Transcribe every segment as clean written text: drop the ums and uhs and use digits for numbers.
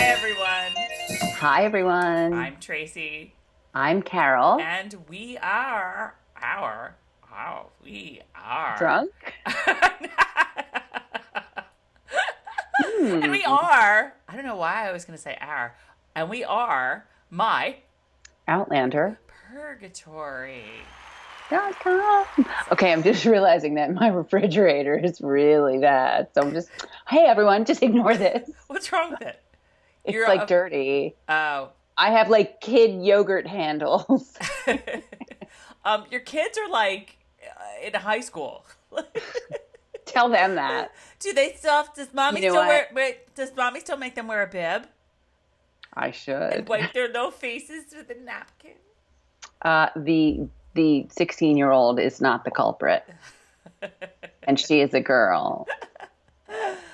everyone. Hi, everyone. I'm Tracey. I'm Carol. And we are Drunk? And we are, I don't know why I was going to say our, and we are My Outlander Purgatory. Okay, I'm just realizing that my refrigerator is really bad. So I'm just, hey, everyone, just ignore this. What's wrong with it? It's dirty. Oh. I have kid yogurt handles. Your kids are in high school. Tell them that. Does mommy does mommy still make them wear a bib? I should. And wipe their little faces with a napkin? The 16-year-old is not the culprit. And she is a girl.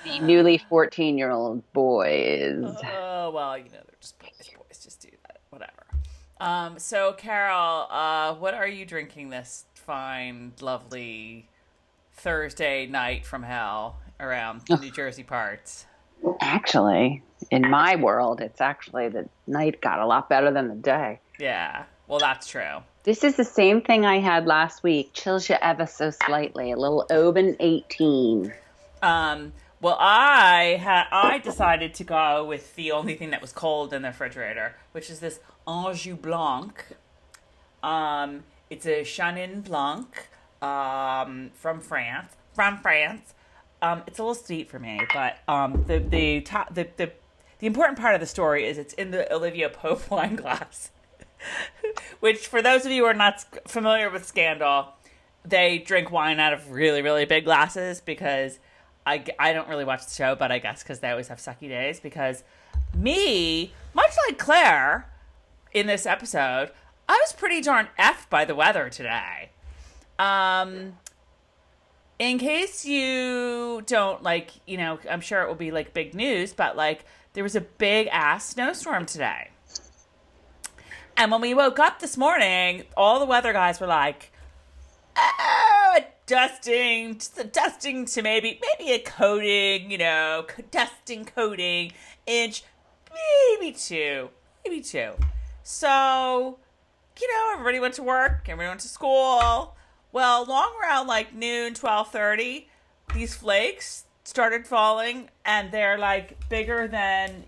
The newly 14-year-old boy is. Oh, well, they're just boys. Boys just do that. Whatever. So, Carol, what are you drinking this fine, lovely Thursday night from hell around the New Jersey parts? Actually, in my world, it's actually the night got a lot better than the day. Yeah, well, that's true. This is the same thing I had last week. Chills you ever so slightly. A little Oban 18. Well, I decided to go with the only thing that was cold in the refrigerator, which is this Anjou Blanc. It's a Chenin Blanc from France. It's a little sweet for me, but the important part of the story is it's in the Olivia Pope wine glass. Which, for those of you who are not familiar with Scandal, they drink wine out of really, really big glasses because I don't really watch the show, but I guess because they always have sucky days. Because me, much like Claire in this episode, I was pretty darn effed by the weather today. In case you don't I'm sure it will be big news, but there was a big ass snowstorm today. And when we woke up this morning, all the weather guys were like, oh, just a dusting to maybe a coating, dusting, coating, inch, maybe two. So, everybody went to work, everybody went to school. Well, along around noon, 12:30, these flakes started falling, and they're bigger than,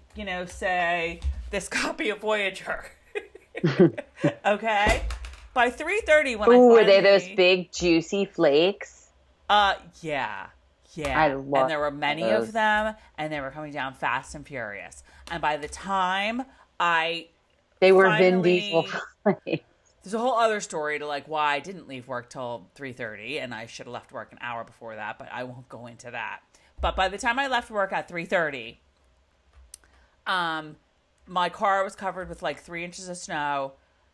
say, this copy of Voyager. Okay? By 3:30 when were they those big juicy flakes? Yeah. I love and there were many those. of them, and they were coming down fast and furious. And by the time they were Vin Diesel flakes. There's a whole other story to why I didn't leave work till 3:30, and I should have left work an hour before that, but I won't go into that. But by the time I left work at 3:30, my car was covered with 3 inches of snow.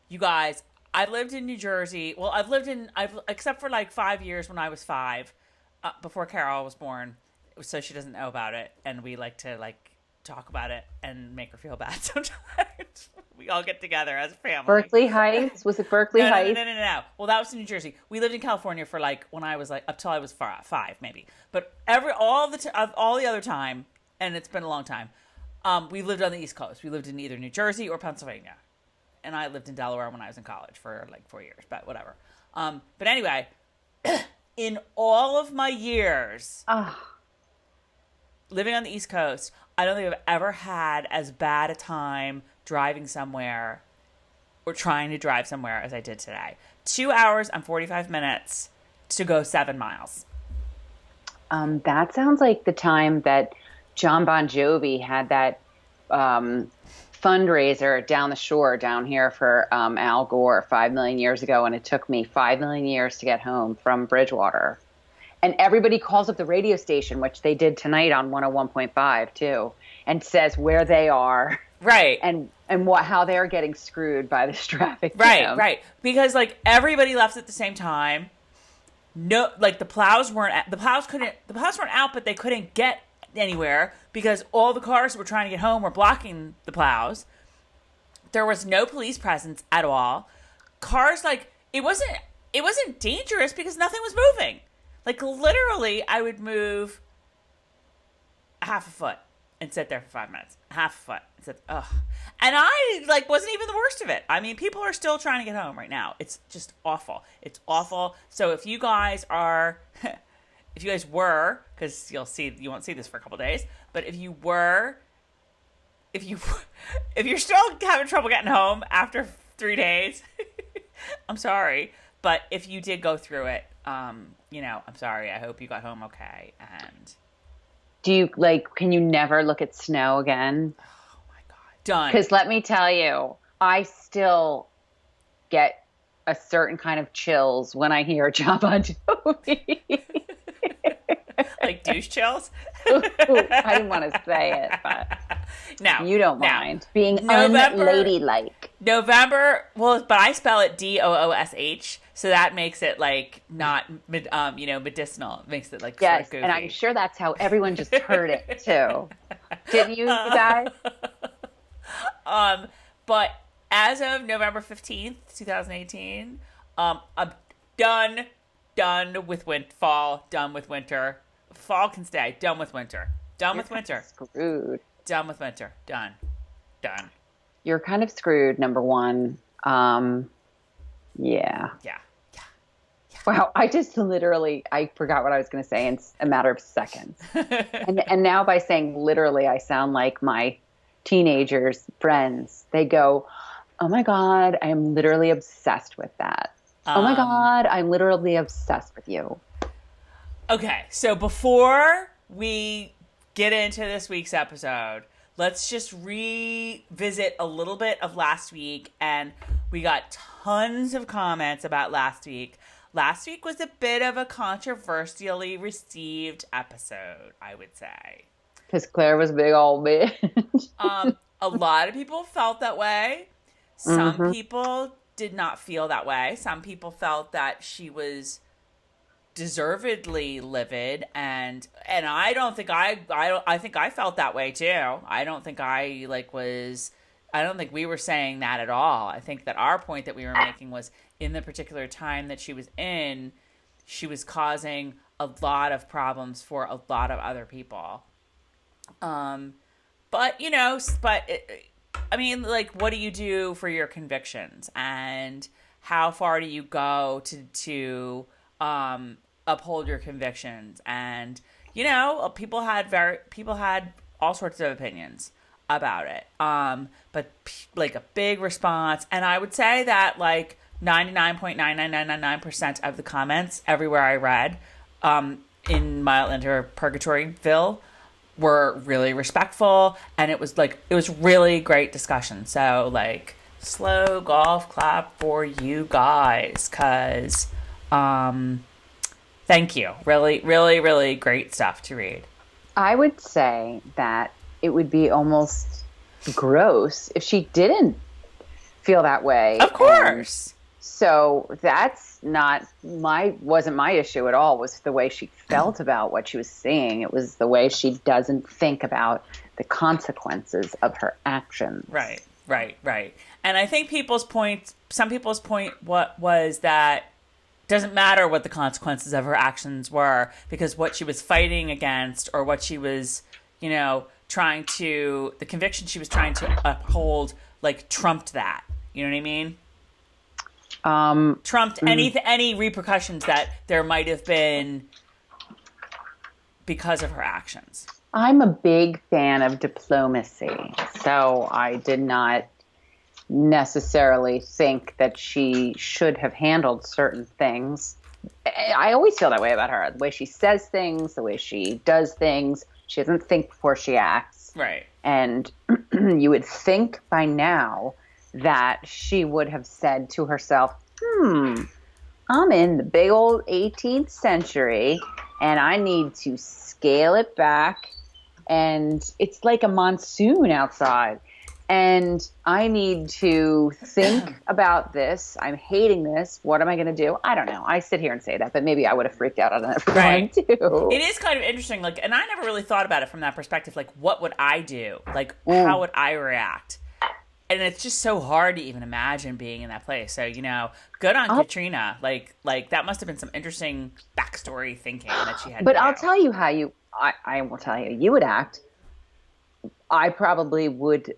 You guys, I lived in New Jersey. Well, except for 5 years when I was 5, before Carol was born, so she doesn't know about it, and we like to talk about it and make her feel bad sometimes. We all get together as a family. Berkeley Heights? Was it Berkeley Heights? No. Well, that was in New Jersey. We lived in California for when I was up till I was 5 maybe. But all the other time, and it's been a long time, we lived on the East Coast. We lived in either New Jersey or Pennsylvania. And I lived in Delaware when I was in college for 4 years, but whatever. But anyway, in all of my years living on the East Coast, I don't think I've ever had as bad a time driving somewhere or trying to drive somewhere as I did today. 2 hours and 45 minutes to go 7 miles. That sounds like the time that John Bon Jovi had that fundraiser down the shore down here for Al Gore 5 million years ago, and it took me 5 million years to get home from Bridgewater. And everybody calls up the radio station, which they did tonight on 101.5 too, and says where they are. Right. And how they're getting screwed by this traffic jam. Right. Because everybody left at the same time. No, the plows weren't out, but they couldn't get anywhere because all the cars that were trying to get home were blocking the plows. There was no police presence at all. Cars it wasn't dangerous because nothing was moving. Literally, I would move half a foot and sit there for 5 minutes. Half a foot. And said, ugh. And I, like, wasn't even the worst of it. I mean, people are still trying to get home right now. It's just awful. It's awful. So if you guys are, if you guys were, because you won't see this for a couple days, but if you're still having trouble getting home after 3 days, I'm sorry. But if you did go through it, you know, I'm sorry. I hope you got home okay. And Do you, like, can you never look at snow again? oh my God. Done. Because let me tell you, I still get a certain kind of chills when I hear John Bon Jovi. Like douche chills? Ooh, I didn't want to say it, but No. you don't mind being November- unladylike. November, well, but I spell it Doosh, so that makes it like not, medicinal. It makes it like Yes, sort of goofy. and I'm sure that's how everyone just heard it too. Didn't you guys? But as of November 15th, 2018, I'm done with fall, done with winter. Fall can stay, done with winter. Done with winter. Screwed. Done with winter. Done. You're kind of screwed, number one. Yeah. Yeah. Wow, I just literally, I forgot what I was going to say in a matter of seconds. and now by saying literally, I sound like my teenagers' friends. They go, oh my God, I am literally obsessed with that. Oh my God, I'm literally obsessed with you. Okay, so before we get into this week's episode, let's just revisit a little bit of last week. And we got tons of comments about last week. Last week was a bit of a controversially received episode, I would say. Because Claire was a big old bitch. A lot of people felt that way. Some people did not feel that way. Some people felt that she was deservedly livid, and I don't think I think I felt that way too. I don't think we were saying that at all. I think that our point that we were making was in the particular time that she was in, she was causing a lot of problems for a lot of other people. But you know, I mean, like, what do you do for your convictions, and how far do you go to uphold your convictions? And you know, people had all sorts of opinions about it. But like a big response, and I would say that like 99.99999% of the comments everywhere I read, in My Outlander Purgatoryville, were really respectful, and it was really great discussion. So like, slow golf clap for you guys, cause thank you. Really, really, really great stuff to read. I would say that it would be almost gross if she didn't feel that way. Of course. So that's wasn't my issue at all, was the way she felt about what she was seeing. It was the way she doesn't think about the consequences of her actions. Right. And I think some people's point was that doesn't matter what the consequences of her actions were, because what she was fighting against, or what she was, you know, the conviction she was trying to uphold, like, trumped that. You know what I mean? Trumped any repercussions that there might have been because of her actions. I'm a big fan of diplomacy, so I did not necessarily think that she should have handled certain things. I always feel that way about her. The way she says things, the way she does things. She doesn't think before she acts. Right. And you would think by now that she would have said to herself, I'm in the big old 18th century, and I need to scale it back. And it's like a monsoon outside. And I need to think about this. I'm hating this. What am I going to do? I don't know. I sit here and say that, but maybe I would have freaked out on that time too. It is kind of interesting. Like, and I never really thought about it from that perspective. Like, what would I do? Like, how would I react? And it's just so hard to even imagine being in that place. So, you know, good on Katrina. Like that must have been some interesting backstory thinking that she had. But I'll tell you how I will tell you would act. I probably would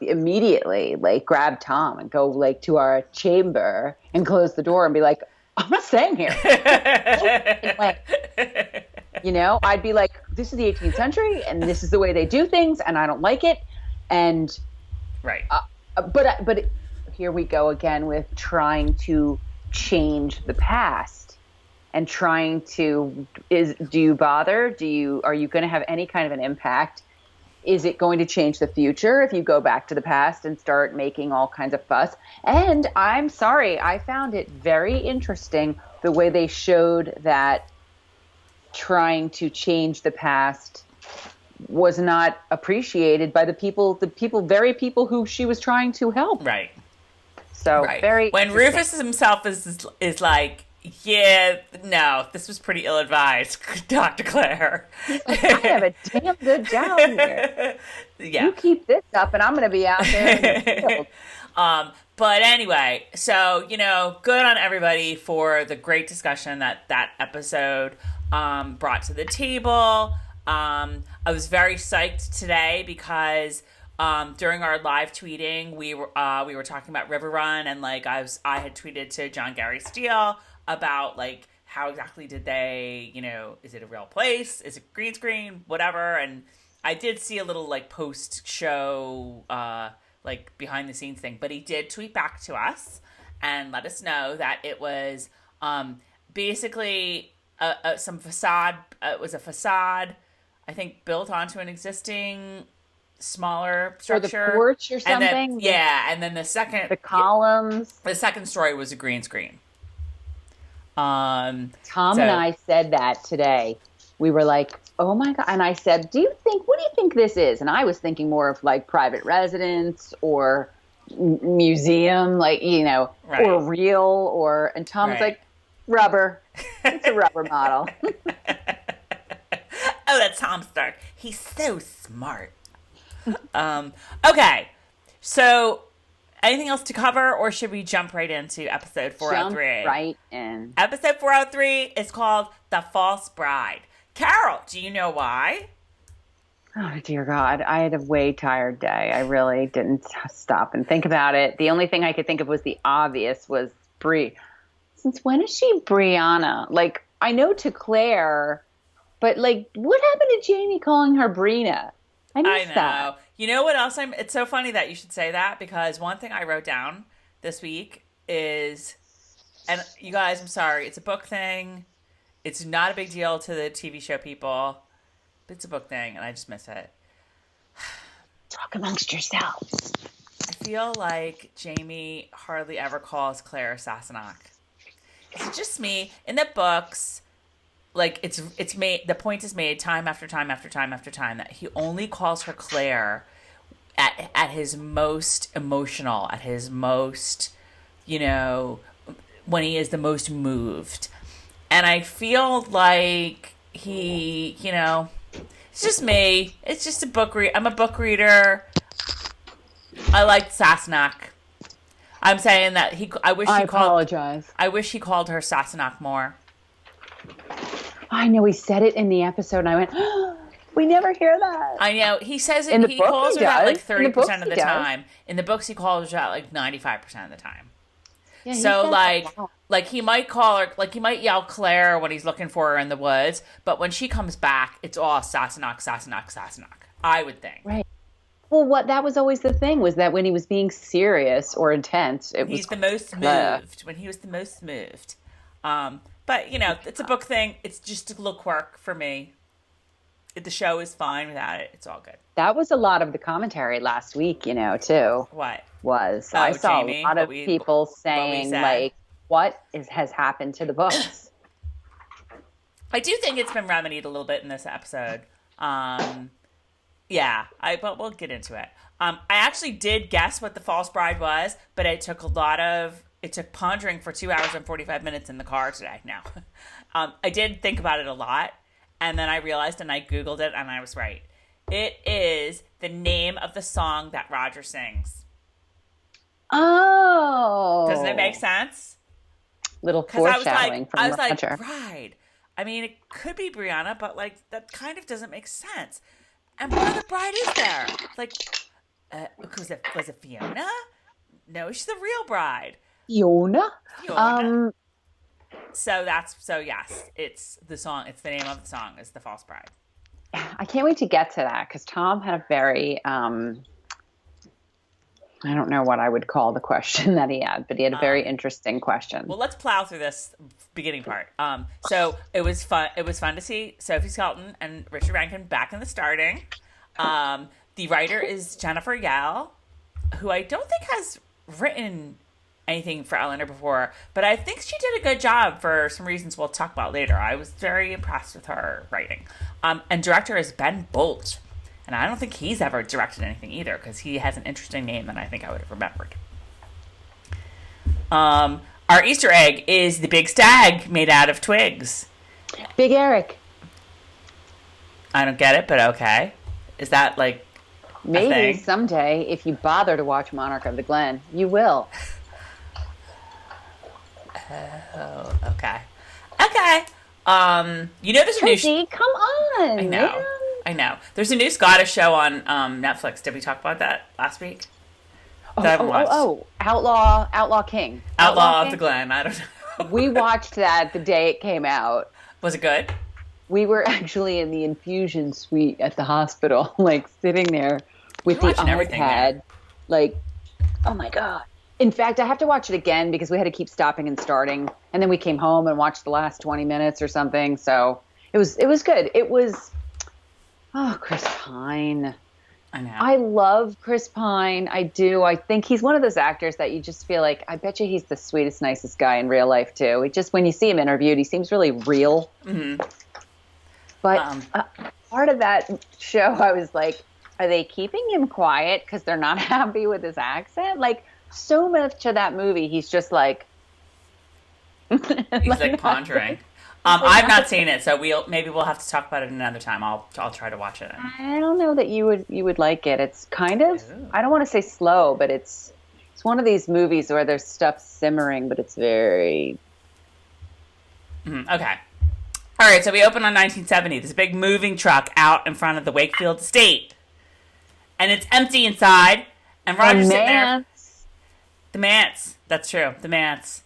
immediately like grab Tom and go like to our chamber and close the door and be like, I'm not staying here. You know, I'd be like, this is the 18th century and this is the way they do things and I don't like it. And, Right. But here we go again with trying to change the past and trying to, do you bother? Are you going to have any kind of an impact? Is it going to change the future if you go back to the past and start making all kinds of fuss? And I'm sorry, I found it very interesting the way they showed that trying to change the past was not appreciated by the very people who she was trying to help. Right. So very when Rufus himself is like, yeah, no, this was pretty ill-advised, Dr. Claire. I have a damn good job here. Yeah. You keep this up and I'm going to be out there in the field. But anyway, so, good on everybody for the great discussion that episode brought to the table. I was very psyched today because during our live tweeting, we were talking about River Run, and like I had tweeted to John Gary Steele about like how exactly did they, is it a real place? Is it green screen? Whatever. And I did see a little like post show like behind the scenes thing, but he did tweet back to us and let us know that it was basically some facade. It was a facade, I think, built onto an existing smaller structure, or the porch or something. And then, and then the columns. The second story was a green screen. Tom and I said that today. We were like, oh my God. And I said, what do you think this is? And I was thinking more of like private residence or museum, like, right. or real, and Tom was like, rubber. It's a rubber model. Oh, that's Tom Stark. He's so smart. Okay. So anything else to cover, or should we jump right into episode 403? Jump right in. Episode 403 is called The False Bride. Carol, do you know why? Oh, dear God. I had a way tired day. I really didn't stop and think about it. The only thing I could think of was the obvious was Bree. Since when is she Brianna? Like, I know to Claire, but like, what happened to Jamie calling her Brina? I know. That. You know what else it's so funny that you should say that, because one thing I wrote down this week is, and you guys, I'm sorry, it's a book thing. It's not a big deal to the TV show people, but it's a book thing, and I just miss it. Talk amongst yourselves. I feel like Jamie hardly ever calls Claire Sassenach. Is it just me? In the books, like it's made, the point is made time after time after time after time that he only calls her Claire at his most emotional, at his most, when he is the most moved. And I feel like he, it's just me. It's just a book read. I'm a book reader. I like Sassenach. I'm saying that I apologize. I wish he called her Sassenach more. I know he said it in the episode, and I went, oh, we never hear that. I know he says it. He calls her that like 30% of the time. In the books, he calls her that like 95% of the time. Yeah, so like he might call her, like he might yell Claire when he's looking for her in the woods, but when she comes back, it's all Sassenach, Sassenach, Sassenach. I would think. Right. Well, that was always the thing, was that when he was being serious or intense, he's the most moved. When he was the most moved. But it's a book thing. It's just a little quirk for me. The show is fine without it. It's all good. That was a lot of the commentary last week, too. What? I saw Jamie, a lot of people saying, like, what has happened to the books? I do think it's been remedied a little bit in this episode. But we'll get into it. I actually did guess what the false bride was, but it took pondering for 2 hours and 45 minutes in the car today. Now, I did think about it a lot, and then I realized, and I Googled it, and I was right. It is the name of the song that Roger sings. Oh. Doesn't it make sense? Little foreshadowing from Roger. I was like, bride. I mean, it could be Brianna, but like that kind of doesn't make sense. And what other bride is there? Like, was it Fiona? No, she's the real bride. Fiona. Fiona. So yes, it's the song. It's the name of the song is The False Bride. I can't wait to get to that because Tom had a very I don't know what I would call the question that he had, but he had a very interesting question. Well, let's plow through this beginning part. So it was fun. It was fun to see Sophie Skelton and Richard Rankin back in the starting. The writer is Jennifer Yell, who I don't think has written anything for Outlander before, but I think she did a good job for some reasons we'll talk about later. I was very impressed with her writing. And director is Ben Bolt. And I don't think he's ever directed anything either, because he has an interesting name that I think I would have remembered. Our Easter egg is the big stag made out of twigs. Big Eric. I don't get it, but okay. Is that like maybe someday, if you bother to watch Monarch of the Glen, you will. Oh, okay. Okay. There's Tracey, a new come on. I know. Man. I know. There's a new Scottish show on Netflix. Did we talk about that last week? Outlaw King. Outlaw of the Glen. I don't know. We watched that the day it came out. Was it good? We were actually in the infusion suite at the hospital, like sitting there with the iPad. Like, oh my God. In fact, I have to watch it again because we had to keep stopping and starting. And then we came home and watched the last 20 minutes or something. So it was good. It was, Chris Pine. I know. I love Chris Pine. I do. I think he's one of those actors that you just feel like, I bet you he's the sweetest, nicest guy in real life too. It just, when you see him interviewed, he seems really real. Mm-hmm. But part of that show, I was like, are they keeping him quiet because they're not happy with his accent? Like, so much of that movie, he's just like... he's like pondering. I've not seen it, so we'll have to talk about it another time. I'll try to watch it. I don't know that you would like it. It's kind of... Ooh. I don't want to say slow, but it's one of these movies where there's stuff simmering, but it's very... Mm-hmm. Okay. All right, so we open on 1970. There's a big moving truck out in front of the Wakefield estate. And it's empty inside. And Roger's sitting there. The manse. That's true. The manse.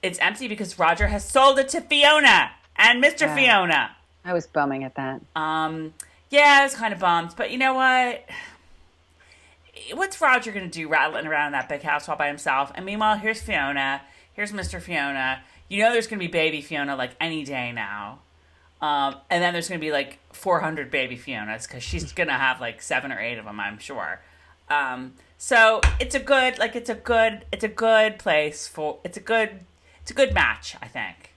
It's empty because Roger has sold it to Fiona and Mr. Fiona. I was bumming at that. Yeah, I was kind of bummed. But you know what? What's Roger going to do rattling around in that big house all by himself? And meanwhile, here's Fiona. Here's Mr. Fiona. You know there's going to be baby Fiona like any day now. And then there's going to be like 400 baby Fionas because she's going to have like 7 or 8 of them, I'm sure. So it's a good place it's a good match, I think.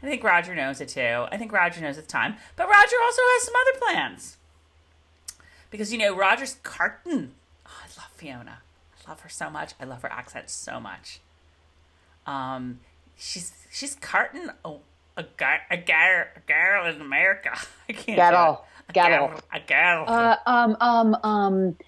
I think Roger knows it too. I think Roger knows it's time. But Roger also has some other plans. Because, Roger's carton. Oh, I love Fiona. I love her so much. I love her accent so much. She's carting a girl in America. I can't Gattle. A gal.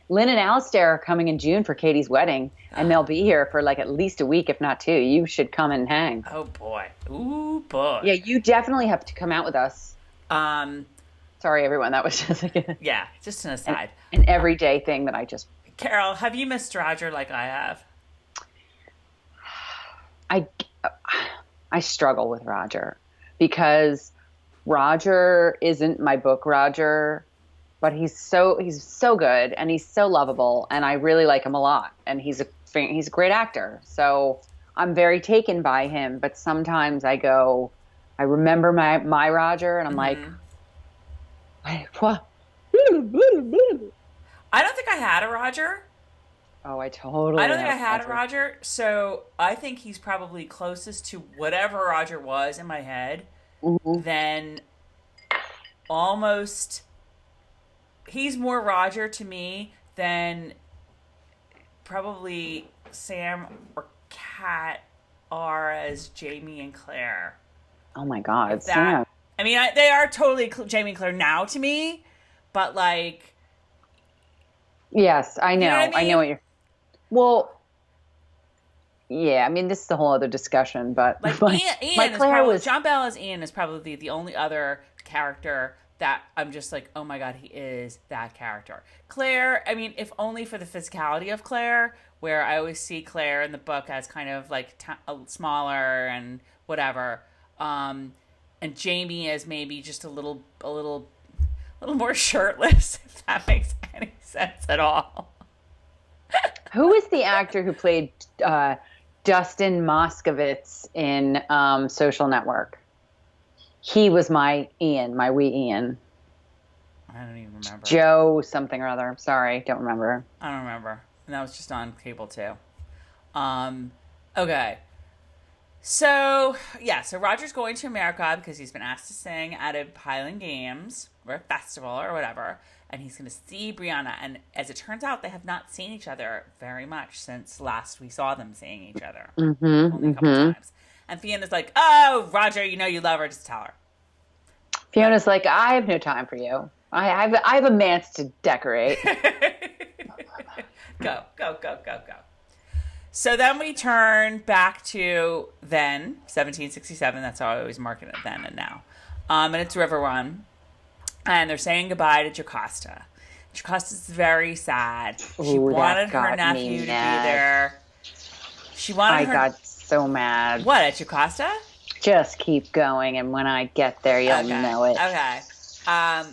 Lynn and Alistair are coming in June for Katie's wedding, and they'll be here for like at least a week, if not 2. You should come and hang. Oh boy. Ooh boy. Yeah, you definitely have to come out with us. Sorry, everyone. That was just like just an aside. An everyday thing that I just... Carol, have you missed Roger like I have? I struggle with Roger because Roger isn't my book Roger, but he's so good and he's so lovable and I really like him a lot and he's a great actor. So I'm very taken by him, but sometimes I remember my Roger and I'm like, what? I don't think I had a Roger. Oh, I don't think I had a Roger. So I think he's probably closest to whatever Roger was in my head. Mm-hmm. Then almost he's more Roger to me than probably Sam or Kat are as Jamie and Claire. Oh my God, Sam. I mean, they are totally Jamie and Claire now to me, but like. Yes, I know. You know what I mean? I know what you're. Well, yeah. I mean, this is a whole other discussion, but like John Bell as Ian is probably the only other character that I'm just like, oh my God, he is that character. Claire, I mean, if only for the physicality of Claire, where I always see Claire in the book as kind of like smaller and whatever. And Jamie as maybe just a little more shirtless, if that makes any sense at all. Who is the actor who played Dustin Moskovitz in Social Network? He was my Ian, my wee Ian. I don't even remember. Joe something or other. Sorry, don't remember. I don't remember. And that was just on cable too. Okay. So Roger's going to America because he's been asked to sing at a Highland Games or a festival or whatever. And he's going to see Brianna. And as it turns out, they have not seen each other very much since last we saw them seeing each other. Only a couple times. And Fiona's like, oh, Roger, you know you love her. Just tell her. Fiona's like, I have no time for you. I have a manse to decorate. Go. So then we turn back to then, 1767. That's how I always mark it, then and now. And it's River Run. And they're saying goodbye to Jocasta. Jocasta's very sad. She wanted her nephew to be there. I got so mad. What, at Jocasta? Just keep going, and when I get there, you'll know it. Okay. I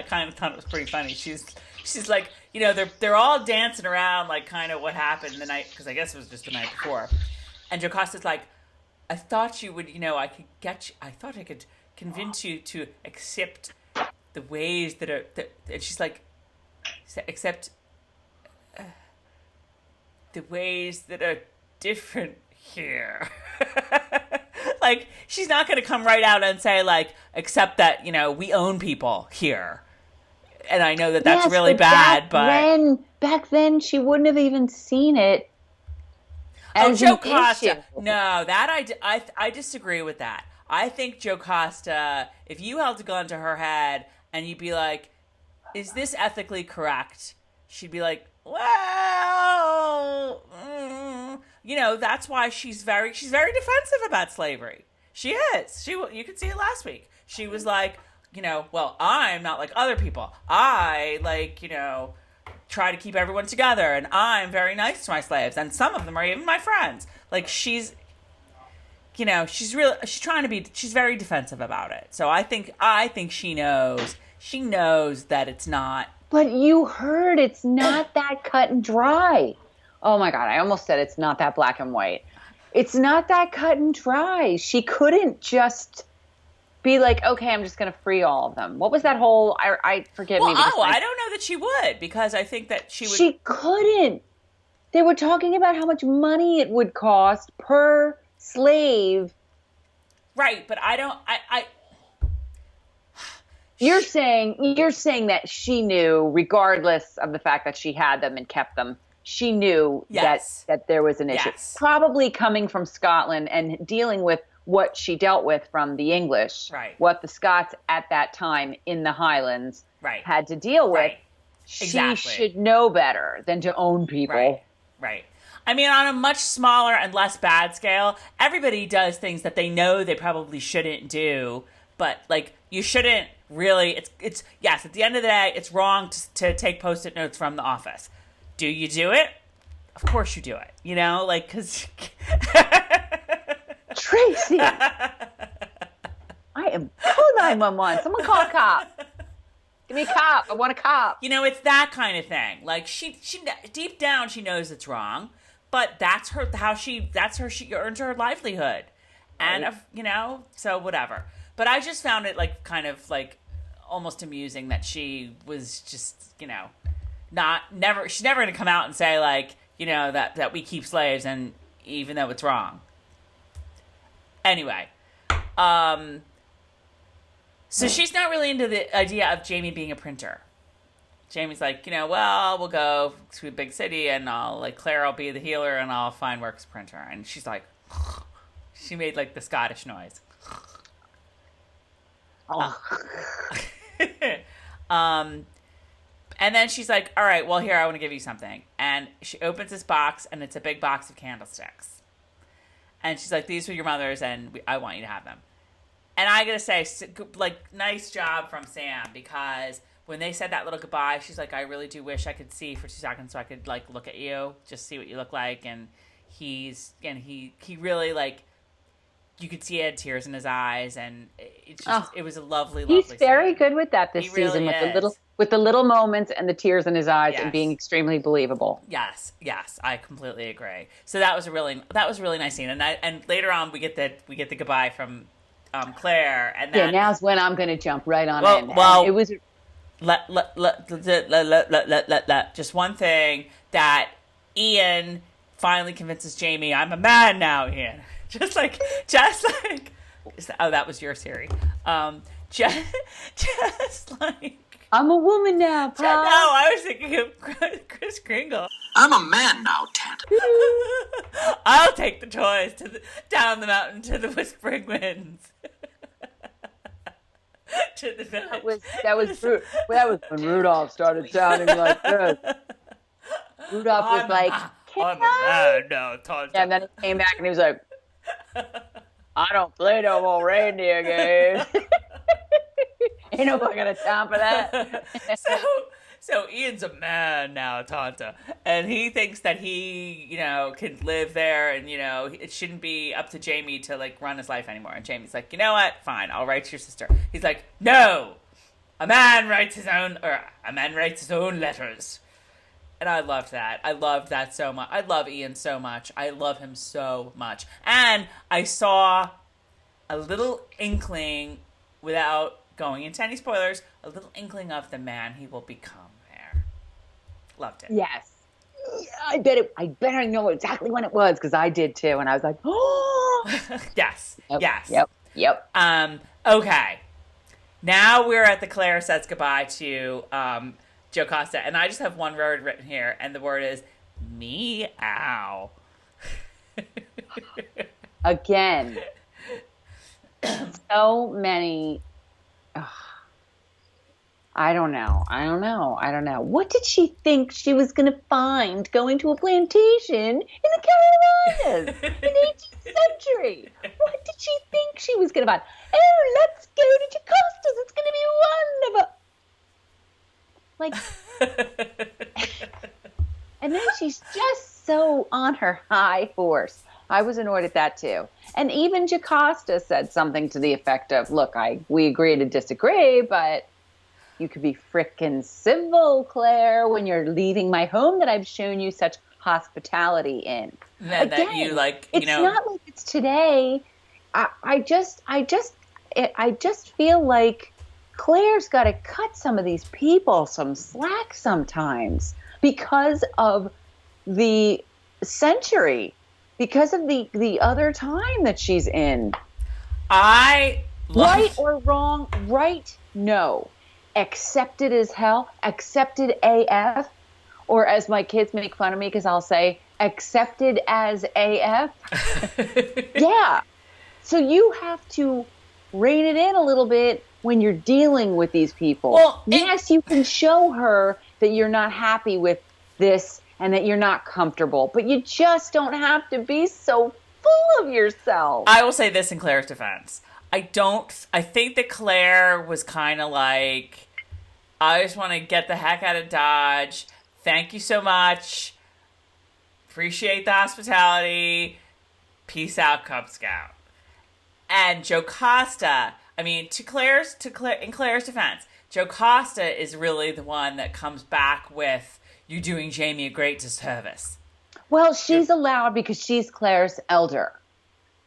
kind of thought it was pretty funny. She's like, you know, they're all dancing around, like, kind of what happened the night, because I guess it was just the night before. And Jocasta's like, I thought you would, you know, I thought I could convince you to accept the ways that are, and she's like, accept the ways that are different here. Like, she's not going to come right out and say, like, accept that, you know, we own people here. And I know that that's really bad, but back then she wouldn't have even seen it as Jocasta. No, that I disagree with that. I think Jocasta, if you held a gun to her head and you'd be like, is this ethically correct? She'd be like, well, you know, that's why she's very defensive about slavery. She is. You could see it last week. She was like, you know, well, I'm not like other people. I, like, you know, try to keep everyone together, and I'm very nice to my slaves, and some of them are even my friends. Like, she's, you know, she's very defensive about it. So I think she knows that it's not. But you heard it's not that cut and dry. Oh my God, I almost said it's not that black and white. It's not that cut and dry. She couldn't just be like, okay, I'm just going to free all of them. What was that whole, I forget. Well, I don't know that she would, because I think that she would. She couldn't. They were talking about how much money it would cost per slave. Right, but I don't, You're saying that she knew, regardless of the fact that she had them and kept them, she knew that there was an issue. Yes. Probably coming from Scotland and dealing with what she dealt with from the English, right. What the Scots at that time in the Highlands right. had to deal with. Right. Exactly. She should know better than to own people. Right. I mean, on a much smaller and less bad scale, everybody does things that they know they probably shouldn't do, but, like, you shouldn't really, it's yes, at the end of the day, it's wrong to take Post-it notes from the office. Do you do it? Of course you do it. You know, like, because... Tracey! I am... Call 911. Someone call a cop. Give me a cop. I want a cop. You know, it's that kind of thing. Like, she deep down, she knows it's wrong, but that's how she earns her livelihood. And, right. You know, so whatever. But I just found it, like, kind of, like, almost amusing that she was just, you know, she's never going to come out and say, like, you know, that we keep slaves, and even though it's wrong. Anyway, so she's not really into the idea of Jamie being a printer. Jamie's like, you know, well, we'll go to a big city, and Claire will be the healer, and I'll find work as a printer. And she's like, she made, like, the Scottish noise. And then she's like, all right, well, here, I want to give you something. And she opens this box, and it's a big box of candlesticks. And she's like, these were your mother's, and I want you to have them. And I gotta say, like, nice job from Sam, because when they said that little goodbye, she's like, I really do wish I could see for 2 seconds so I could, like, look at you, just see what you look like. And he really, like, you could see he had tears in his eyes, and it was a lovely, lovely He's very scene. good with that this season, with the little moments and the tears in his eyes, and being extremely believable. Yes, I completely agree. So that was a really nice scene, and later on we get the goodbye from Claire, and then, now's when I'm going to jump right on in. Well, and it was just one thing, that Ian finally convinces Jamie, I'm a man now, Ian. Just like that was your Siri. Just like, I'm a woman now, no, I was thinking of Kris Kringle. I'm a man now, Tante. I'll take the toys down the mountain to the whispering winds. To the village. That was when Rudolph started sounding like this. Rudolph was like, I'm a man now, Tante. Yeah, and then he came back and he was like, I don't play no more reindeer games. Ain't nobody got a time for that. So Ian's a man now, Tante, and he thinks that he, can live there, and it shouldn't be up to Jamie to, like, run his life anymore. And Jamie's like, you know what? Fine, I'll write to your sister. He's like, no, a man writes his own letters. And I loved that. I loved that so much. I love Ian so much. I love him so much. And I saw a little inkling, without going into any spoilers, a little inkling of the man he will become there. Loved it. Yes. I bet I know exactly when it was, because I did too. And I was like, oh. Yes. Yes. Yep. Okay. Now we're at the Claire says goodbye to Jocasta, and I just have one word written here, and the word is meow. Again, so many. I don't know. What did she think she was going to find going to a plantation in the Carolinas in the 18th century? What did she think she was going to find? Oh, let's go to Jocasta's. It's going to be wonderful. Like, and then she's just so on her high horse. I was annoyed at that too. And even Jocasta said something to the effect of, look, we agree to disagree, but you could be frickin' civil, Claire, when you're leaving my home that I've shown you such hospitality in. Again, that you like, it's not like it's today. I just feel like Claire's got to cut some of these people some slack sometimes, because of the century, because of the other time that she's in. Right or wrong, right? No. Accepted as hell, accepted AF, or as my kids make fun of me because I'll say, accepted as AF. Yeah. So you have to rein it in a little bit when you're dealing with these people. Well, yes, you can show her that you're not happy with this and that you're not comfortable, but you just don't have to be so full of yourself. I will say this in Claire's defense. I think that Claire was kind of like, I just want to get the heck out of Dodge. Thank you so much. Appreciate the hospitality. Peace out, Cub Scout. And Jocasta, I mean, in Claire's defense, Jocasta is really the one that comes back with, you doing Jamie a great disservice. Well, she's allowed because she's Claire's elder.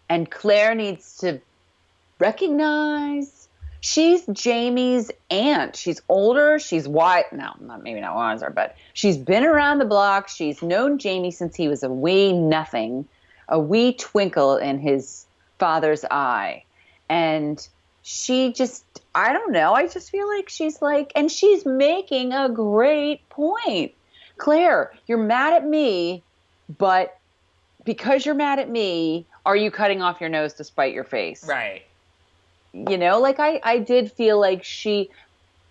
And Claire needs to recognize she's Jamie's aunt. She's older. She's white. No, maybe not wiser, but she's been around the block. She's known Jamie since he was a wee nothing, a wee twinkle in his father's eye. And she just, I don't know. I just feel like she's like, and she's making a great point. Claire, you're mad at me, but because you're mad at me, are you cutting off your nose to spite your face? Right. Like I did feel like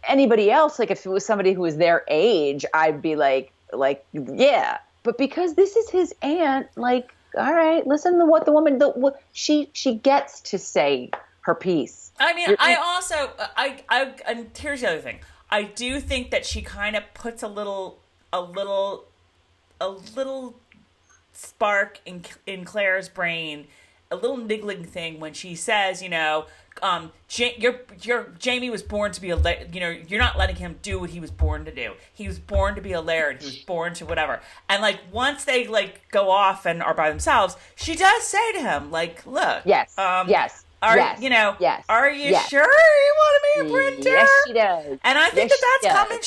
anybody else, like if it was somebody who was their age, I'd be like, yeah. But because this is his aunt, like, all right, listen to what the woman, she gets to say her piece. I mean, and here's the other thing. I do think that she kind of puts a little spark in Claire's brain, a little niggling thing when she says, Jamie was born to be you're not letting him do what he was born to do. He was born to be a laird. He was born to whatever. And like once they like go off and are by themselves, she does say to him, like, look, yes. Are you Yes. sure you want to be a printer? Yes, she does. And I think that's coming.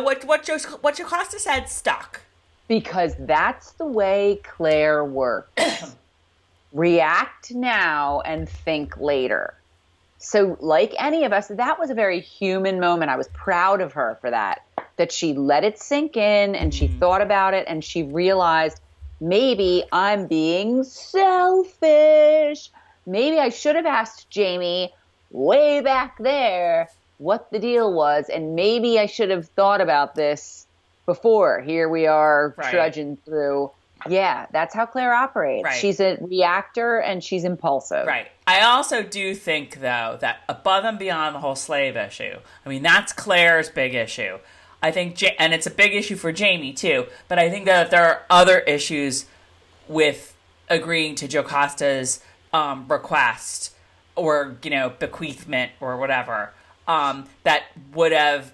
What Jocasta said stuck. Because that's the way Claire works. React now and think later. So like any of us, that was a very human moment. I was proud of her for that she let it sink in and she thought about it and she realized maybe I'm being selfish. Maybe I should have asked Jamie way back there what the deal was, and maybe I should have thought about this before. Here we are trudging through. Yeah, that's how Claire operates. Right. She's a reactor and she's impulsive. Right. I also do think, though, that above and beyond the whole slave issue, I mean, that's Claire's big issue. I think, and it's a big issue for Jamie, too, but I think that there are other issues with agreeing to Jocasta's request or, bequeathment or whatever, that would have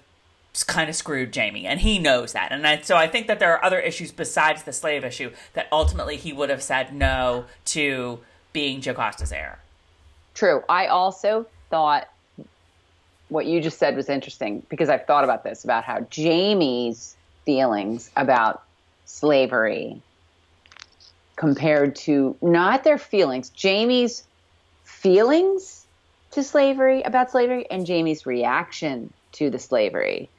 kind of screwed Jamie, and he knows that. And so I think that there are other issues besides the slave issue that ultimately he would have said no to being Jocasta's heir. True. I also thought what you just said was interesting because I've thought about this, about how Jamie's feelings about slavery compared to not their feelings, Jamie's feelings to slavery, about slavery, and Jamie's reaction to the slavery.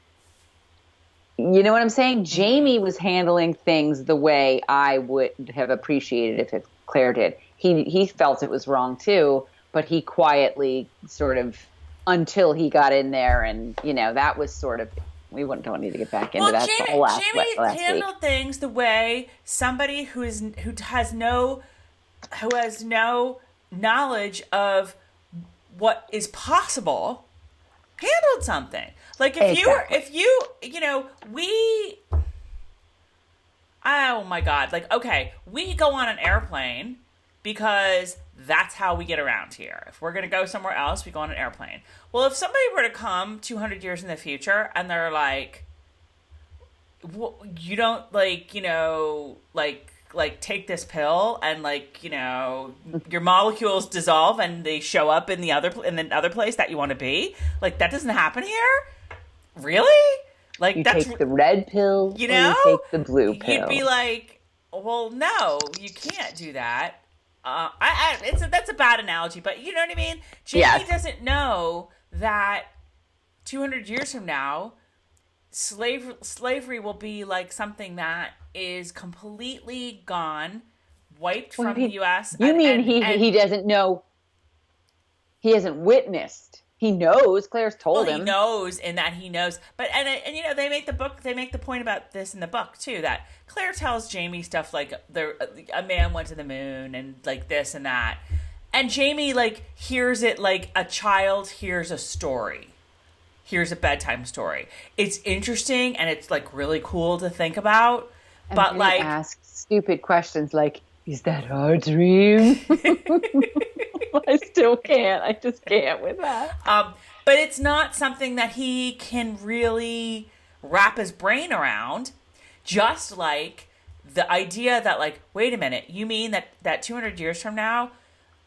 You know what I'm saying? Jamie was handling things the way I would have appreciated if Claire did. He felt it was wrong too, but he quietly sort of, until he got in there and, that was sort of, we don't need to get back into that. Jamie handled things the way somebody who has no knowledge of what is possible handled something. Like oh my God, like, okay, we go on an airplane because that's how we get around here. If we're going to go somewhere else, we go on an airplane. Well, if somebody were to come 200 years in the future and they're like, you don't take this pill and your molecules dissolve and they show up in the other place that you want to be. Like, that doesn't happen here. Really? Like, you take the red pill, or you take the blue pill. You'd be like, well, no, you can't do that. That's a bad analogy, but you know what I mean? Jamie doesn't know that 200 years from now, slavery will be like something that is completely gone, wiped from the U.S. You mean he doesn't know? He hasn't witnessed. He knows. Claire's told him. He knows, in that he knows. But and they make the point about this in the book too, that Claire tells Jamie stuff like a man went to the moon and like this and that, and Jamie hears it like a child hears a story. Here's a bedtime story. It's interesting and it's really cool to think about. And but ask stupid questions like, is that our dream? I still can't. I just can't with that. But it's not something that he can really wrap his brain around. Just like the idea that wait a minute, you mean that 200 years from now,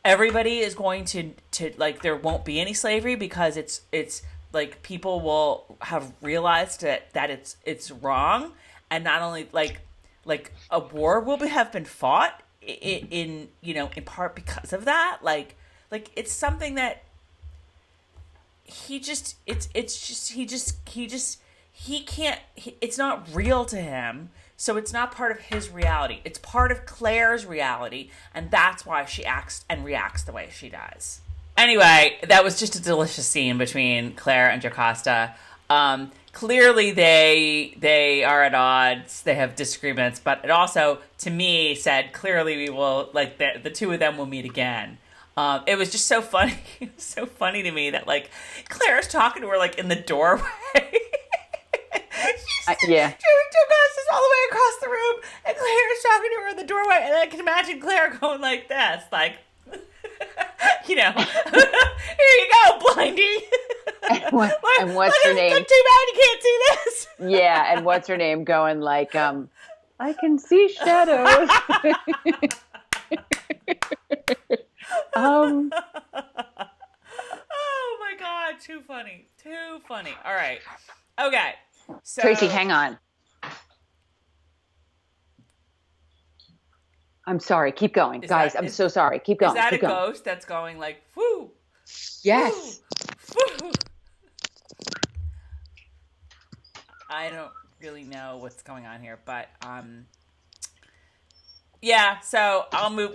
everybody is going to there won't be any slavery because it's people will have realized that it's wrong, and not only a war will have been fought in part because of that. It's something that he can't. It's not real to him, so it's not part of his reality. It's part of Claire's reality, and that's why she acts and reacts the way she does. Anyway, that was just a delicious scene between Claire and Jocasta. Clearly, they are at odds. They have disagreements, but it also, to me, said clearly we will the two of them will meet again. It was just so funny. It was so funny to me that like Claire's talking to her like in the doorway. Yeah. Jocasta's all the way across the room, and Claire's talking to her in the doorway, and I can imagine Claire going like this, like, you know, here you go, blindie. And what's her name? Too bad you can't see this. Yeah, and what's her name going like, I can see shadows. Oh my God, too funny. Too funny. All right. Okay. So, Tracey, hang on. I'm sorry. Keep going. Guys, I'm so sorry. Keep going. Is that keep a going. ghost that's going like, whoo? Yes. Whoo, whoo. I don't really know what's going on here, but yeah, so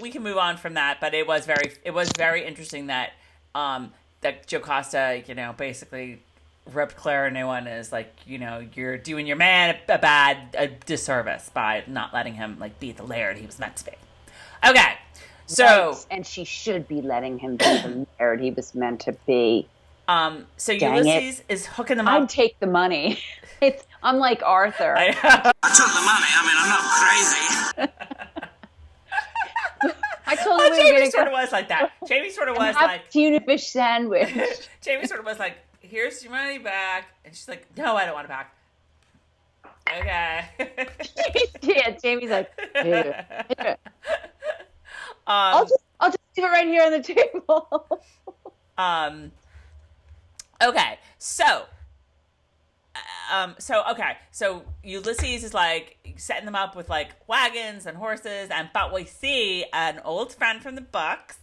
we can move on from that, but it was very interesting that that Jocasta, you know, basically ripped Claire a new one, is like, you know, you're doing your man a disservice by not letting him like be the laird he was meant to be. Okay. So right. And she should be letting him be the laird he was meant to be. So Dang Ulysses is hooking them up. I'd take the money. I'm like Arthur. I took the money. I mean, I'm not crazy. I told him we were Jamie going to sort of was like that. Jamie sort of was have like tuna fish sandwich. Jamie sort of was like, here's your money back. And she's like, no, I don't want it back. Okay. Yeah, Jamie's like, here. I'll just leave it right here on the table. Okay. So Ulysses is like setting them up with like wagons and horses, but we see an old friend from the books.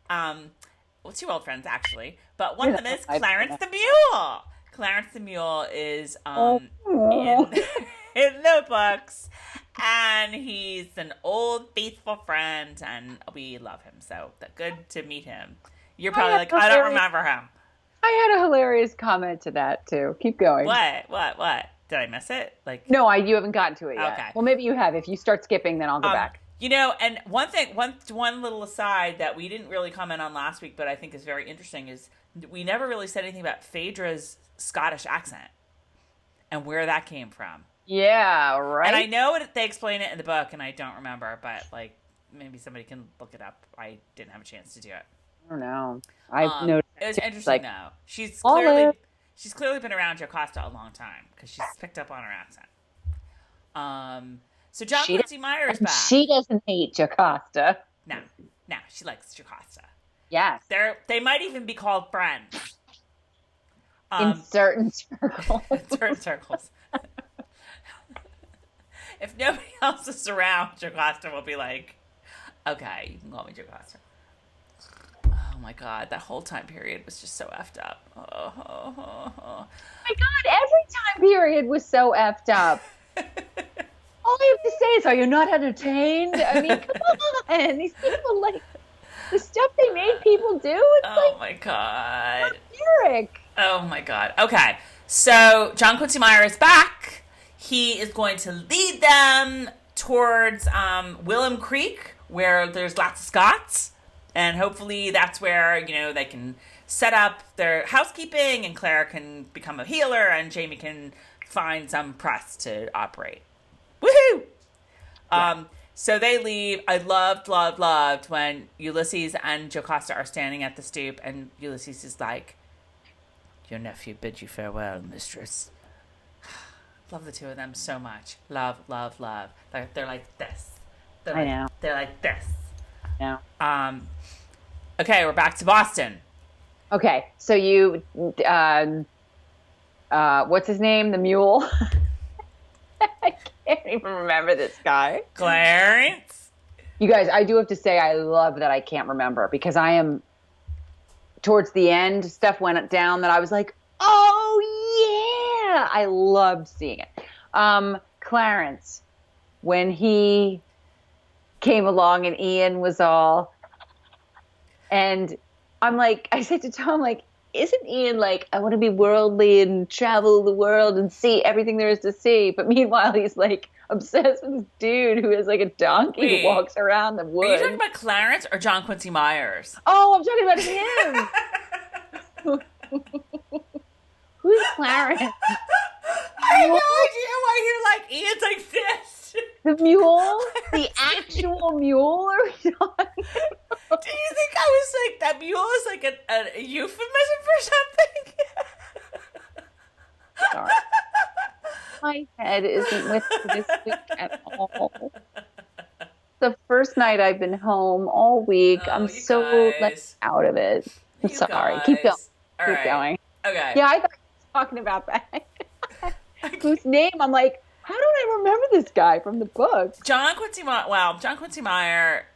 Well, two old friends actually, but one of them is Clarence the mule. Clarence the mule is in the books, and he's an old faithful friend, and we love him. So good to meet him. You're probably like, I don't remember him. I had a hilarious comment to that too. Keep going. What? Did I miss it? Like, no, you haven't gotten to it yet. Okay. Well, maybe you have. If you start skipping, then I'll go back. You know, and one little aside that we didn't really comment on last week, but I think is very interesting, is we never really said anything about Phaedra's Scottish accent and where that came from. Yeah, right. And I know they explain it in the book, and I don't remember, but like maybe somebody can look it up. I didn't have a chance to do it. I don't know. I've noticed. It was interesting though. She's clearly been around Jocasta a long time because she's picked up on her accent. So John Quincy Meyer is back. She doesn't hate Jocasta. No, she likes Jocasta. Yes. They might even be called friends. In certain circles. If nobody else is around, Jocasta will be like, okay, you can call me Jocasta. Oh my God, that whole time period was just so effed up. Oh my God, every time period was so effed up. All I have to say is, are you not entertained? I mean, come on. These people, like, the stuff they made people do. It's my God. Eric. Oh my God. Okay, so John Quincy Meyer is back. He is going to lead them towards Willem Creek, where there's lots of Scots. And hopefully that's where, you know, they can set up their housekeeping, and Claire can become a healer, and Jamie can find some press to operate. Woohoo! Yeah. So they leave. I loved when Ulysses and Jocasta are standing at the stoop, and Ulysses is like, your nephew bids you farewell, mistress. Love the two of them so much. Love. Like, they're like this. I know. They're like this. Yeah. Okay, we're back to Boston. Okay, so you, what's his name? The mule? I can't even remember this guy. Clarence. You guys, I do have to say, I love that I can't remember, because I am, towards the end, stuff went down that I was like, oh yeah, I loved seeing it. Clarence, when he came along and Ian was all, and I'm like, I said to Tom, like, isn't Ian like, I want to be worldly and travel the world and see everything there is to see? But meanwhile, he's like obsessed with this dude who has like a donkey Wait. who walks around the Are you woods. talking about Clarence or John Quincy Myers? Oh, I'm talking about him. Who's Clarence? I have no idea why you're like, Ian's like this. The mule? The actual mule? Or Do you think I was like, that mule is like a euphemism for something? Sorry. My head isn't with me this week at all. The first night I've been home all week. Oh, I'm you so guys. out of it. I'm You sorry. Keep going. guys. All Keep right. going. Okay. Yeah, I thought you were talking about that. Whose name? I'm like, how don't I remember this guy from the book? John Quincy Meyer.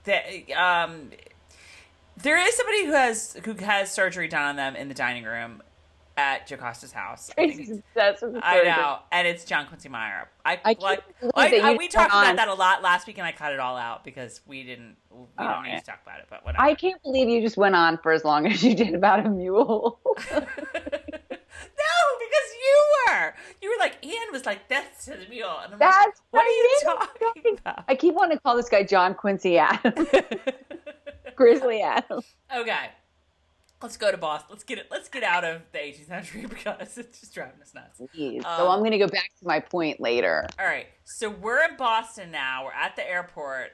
There is somebody who has surgery done on them in the dining room at Jocasta's house. Tracey's obsessed with the I surgery. know, and it's John Quincy Meyer. I can't believe that you We talked went about on. that a lot last week, and I cut it all out because we don't need to talk about it. But whatever. I can't believe you just went on for as long as you did about a mule. No, because you were like, Ian was like, that's his mule. And I'm like, That's what are you my name. talking about? I keep wanting to call this guy John Quincy Adams. Grizzly Adams. Okay. Let's go to Boston. Let's get out of the 18th century because it's just driving us nuts. Please. So I'm going to go back to my point later. All right. So we're in Boston now. We're at the airport.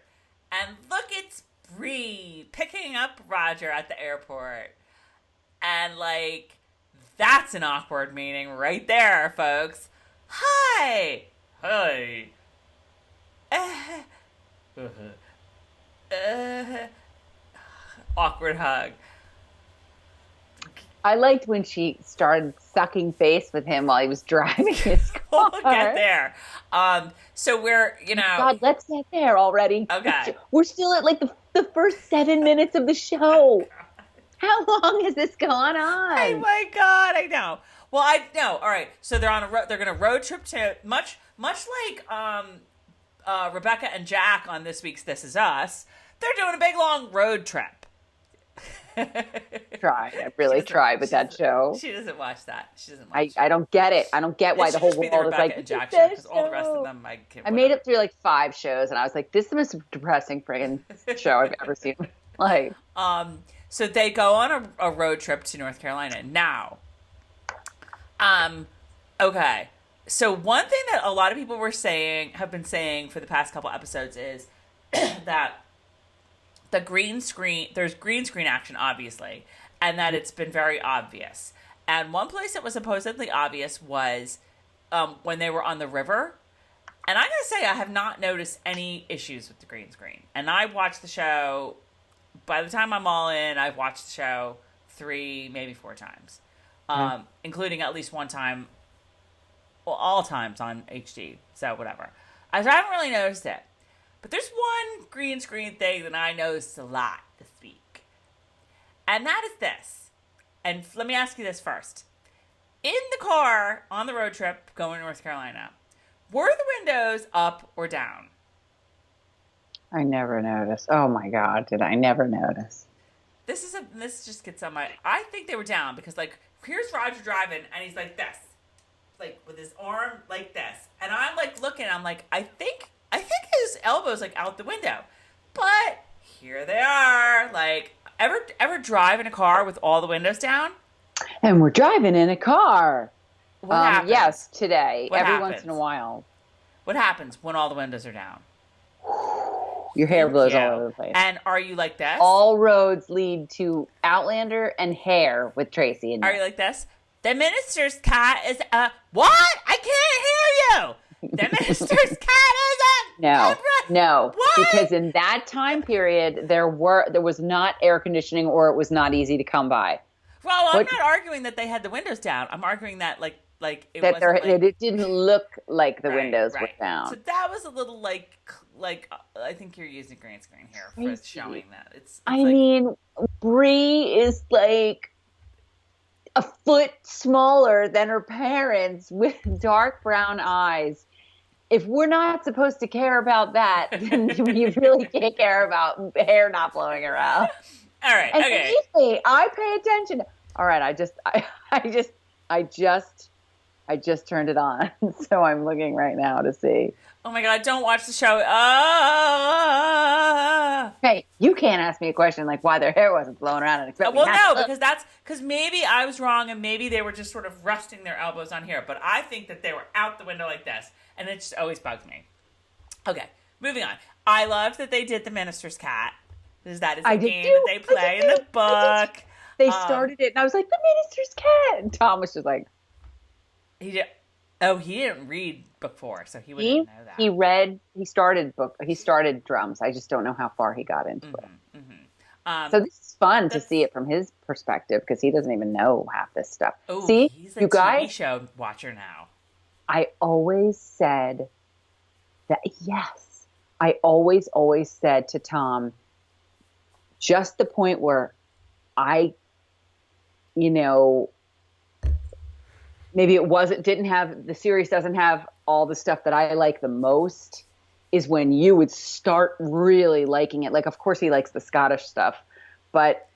And look, it's Bree picking up Roger at the airport. And like, that's an awkward meeting right there, folks. Hi. Hi. Awkward hug. I liked when she started sucking face with him while he was driving his car. We'll get there. So we're, God, let's get there already. Okay. We're still at like the first 7 minutes of the show. How long has this gone on? Oh my God, I know. Well, I know. All right. So they're on they're going to road trip to much like Rebecca and Jack on this week's This Is Us. They're doing a big long road trip. I really tried with that show. She doesn't watch that. She doesn't watch I don't get it. I don't get why the whole world is like, and Jack show, because all the rest of them I made it through like 5 shows and I was like, this is the most depressing friggin' show I've ever seen. Like, so they go on a road trip to North Carolina. Now, okay. So one thing that a lot of people have been saying for the past couple episodes is that there's green screen action, obviously, and that it's been very obvious. And one place that was supposedly obvious was when they were on the river. And I gotta say, I have not noticed any issues with the green screen. And I watched the show. By the time I'm all in, I've watched the show 3, maybe 4 times, including at least one time, well, all times on HD. So whatever. I haven't really noticed it. But there's one green screen thing that I noticed a lot this week. And that is this. And let me ask you this first. In the car on the road trip going to North Carolina, were the windows up or down? I never noticed. Oh my God, did I never notice? This just gets on my... I think they were down because, like, here's Roger driving and he's like this. Like, with his arm like this. And I'm, like, looking. I'm like, I think his elbow's like out the window, but here they are. Like, ever drive in a car with all the windows down? And we're driving in a car. What happens? Yes, today. What every happens? once in a while. What happens when all the windows are down? Your hair blows Yeah. all over the place. And are you like this? All roads lead to Outlander and hair with Tracey. Are you like this? The minister's cat is what? I can't hear you. The minister's cat is No, What? because in that time period, there was not air conditioning, or it was not easy to come by. Well, I'm not arguing that they had the windows down. I'm arguing that like it That wasn't like, it didn't look like the right, windows right. were down. So that was a little like I think you're using green screen here for Crazy. showing that. It's I like, mean, Bree is like a foot smaller than her parents with dark brown eyes. If we're not supposed to care about that, then we really can't care about hair not blowing around. All right. And Okay. believe me, I pay attention. All right, I just turned it on, so I'm looking right now to see. Oh my God! Don't watch the show. Ah. Hey, you can't ask me a question like why their hair wasn't blown around and expect me Well, not no, to. because maybe I was wrong and maybe they were just sort of resting their elbows on here. But I think that they were out the window like this, and it just always bugs me. Okay, moving on. I loved that they did the Minister's Cat. Because that is a game that they play in the book. They started it, and I was like, the Minister's Cat. And Tom was just like, he didn't read book 4, so he wouldn't know that. He started drums. I just don't know how far he got into it. So this is fun to see it from his perspective because he doesn't even know half this stuff. Oh, see, he's a you guys, TV show watcher now. I always said that, yes. I always said to Tom, just the point where maybe the series doesn't have all the stuff that I like the most is when you would start really liking it. Like, of course he likes the Scottish stuff, but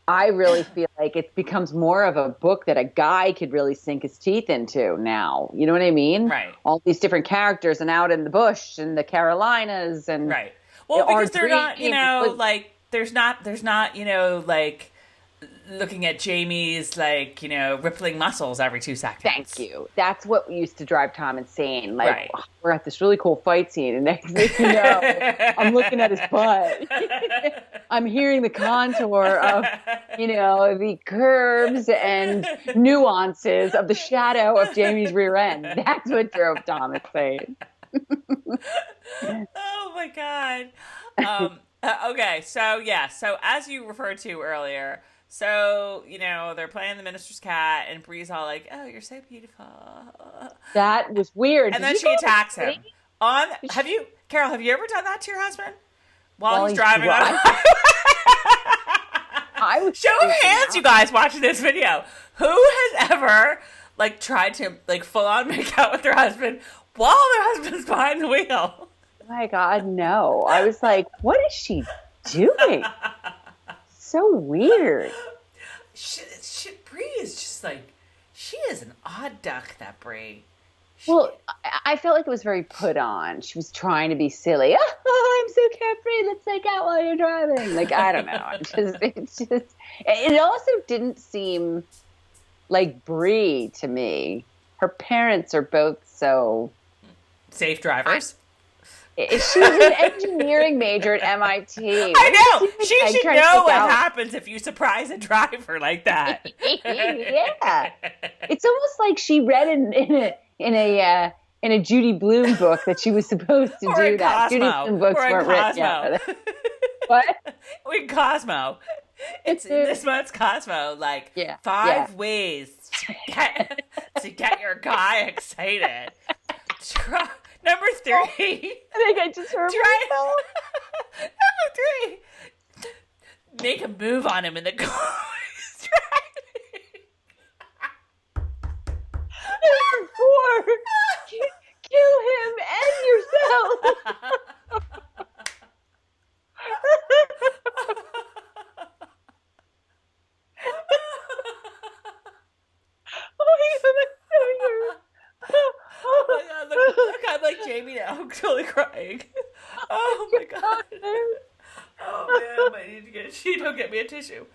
I really feel like it becomes more of a book that a guy could really sink his teeth into now. You know what I mean? Right. All these different characters and out in the bush and the Carolinas and right. Well, because they're not, there's not, looking at Jamie's rippling muscles every 2 seconds. Thank you. That's what used to drive Tom insane. Like, right. We're at this really cool fight scene, and next thing you know, I'm looking at his butt. I'm hearing the contour of, the curves and nuances of the shadow of Jamie's rear end. That's what drove Tom insane. Oh my God. Okay, so as you referred to earlier, so, they're playing the Minister's Cat, and Bree's all like, oh, you're so beautiful. That was weird. And then she attacks him. Carol, have you ever done that to your husband? While he's driving on? Show of hands, you guys, watching this video. Who has ever, tried to, full-on make out with their husband while their husband's behind the wheel? Oh my God, no. I was like, what is she doing? So weird. Bree is just she is an odd duck, that Bree. Well, I felt like it was very put on. She was trying to be silly. Oh, I'm so carefree. Let's make out while you're driving. I don't know. It also didn't seem like Bree to me. Her parents are both so safe drivers. She's an engineering major at MIT. I know. She should know what happens if you surprise a driver like that. Yeah. It's almost like she read in a Judy Blume book that she was supposed to do that. Cosmo. Judy Blume books weren't written yet. What? In Cosmo. It's this month's Cosmo. 5 ways to get your guy excited. Number 3. I think I just heard myself. Number 3. Make a move on him in the car. He's driving. Number 4. Kill him and yourself. Oh my God, look, I'm like Jamie now. I'm totally crying. Oh my God. Oh man, I might need to get a sheet. Don't get me a tissue.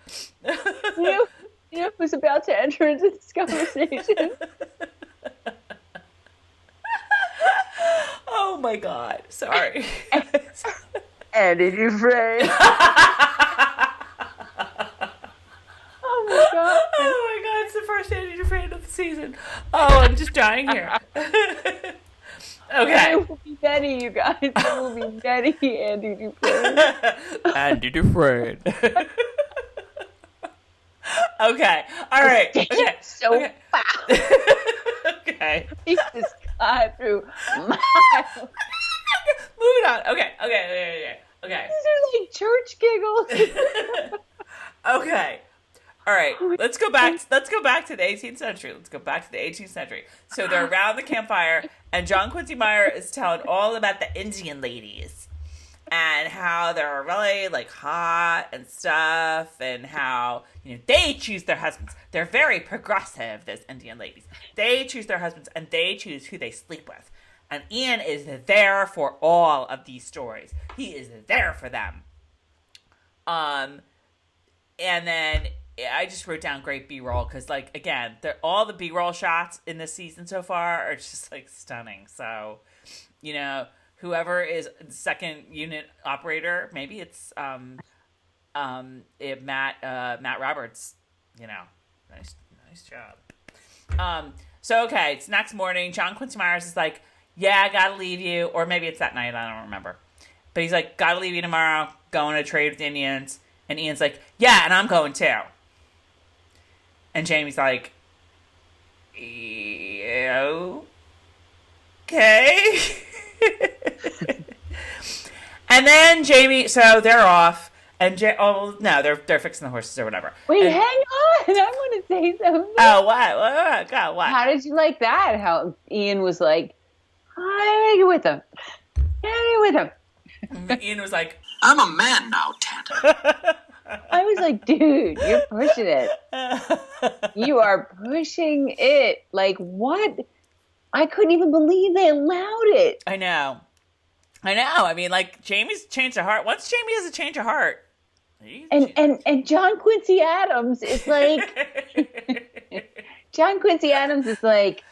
You know who's about to enter into this conversation? Oh my God. Sorry. Andy Dufresne. Oh my God. Oh my God, it's the first Andy Dufresne of the season. Oh, I'm just dying here. Okay. It will be many, you guys. It will be many Andy Dufresne. Andy Dufresne. Okay. All right. Okay. So fast. Okay. He just got through miles. Moving on. Okay. These are like church giggles. Okay. All right. Let's go back to the 18th century. So they're around the campfire, and John Quincy Meyer is telling all about the Indian ladies. and how they're really like hot and stuff, and how they choose their husbands. They're very progressive, those Indian ladies. They choose their husbands and they choose who they sleep with. And Ian is there for all of these stories. He is there for them. And then I just wrote down great B-roll because, like, again, all the B-roll shots in this season so far are just like stunning. So, whoever is second unit operator, maybe it's Matt Roberts. Nice job. So okay, it's next morning. John Quincy Myers is like, "Yeah, I gotta leave you," or maybe it's that night. I don't remember. But he's like, "Gotta leave you tomorrow. Going to trade with the Indians." And Ian's like, "Yeah, and I'm going too." And Jamie's like, "Yeah, okay." And then Jamie, so they're off, and they're fixing the horses or whatever. Wait, hang on, I want to say something. Oh, what? God, what? How did you like that? How Ian was like, "I'm with him. I'm with him." Ian was like, I'm a man now, Tante. I was like, dude, you're pushing it. You are pushing it. Like, what? I couldn't even believe they allowed it. I know. I mean, like, Jamie's changed her heart. Once Jamie has a change of heart. And John Quincy Adams is like,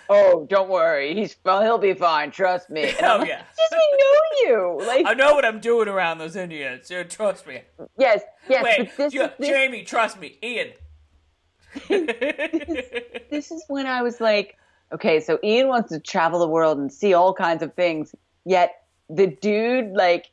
"Oh, don't worry. He'll be fine. Trust me." And I'm like, yeah. Just we know you. Like, I know what I'm doing around those Indians. Trust me. Yes. Wait, but this Jamie, trust me. Ian. This is when I was like, okay, so Ian wants to travel the world and see all kinds of things, yet the dude, like,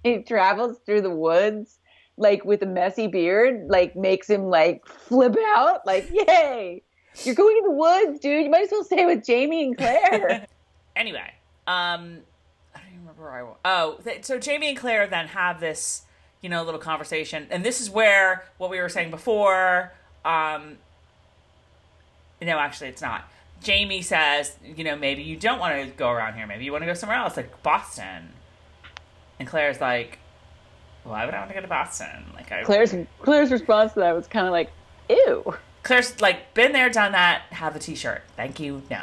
he travels through the woods, like, with a messy beard, like, makes him, like, flip out. Like, yay! You're going in the woods, dude. You might as well stay with Jamie and Claire. Anyway, I don't even remember where I was. Oh, so Jamie and Claire then have this, little conversation. And this is where what we were saying before, no, actually it's not. Jamie says, maybe you don't want to go around here. Maybe you want to go somewhere else, like Boston. And Claire's like, why would I want to go to Boston? Like, Claire's response to that was kind of like, ew. Claire's like, been there, done that, have a t-shirt. Thank you, no.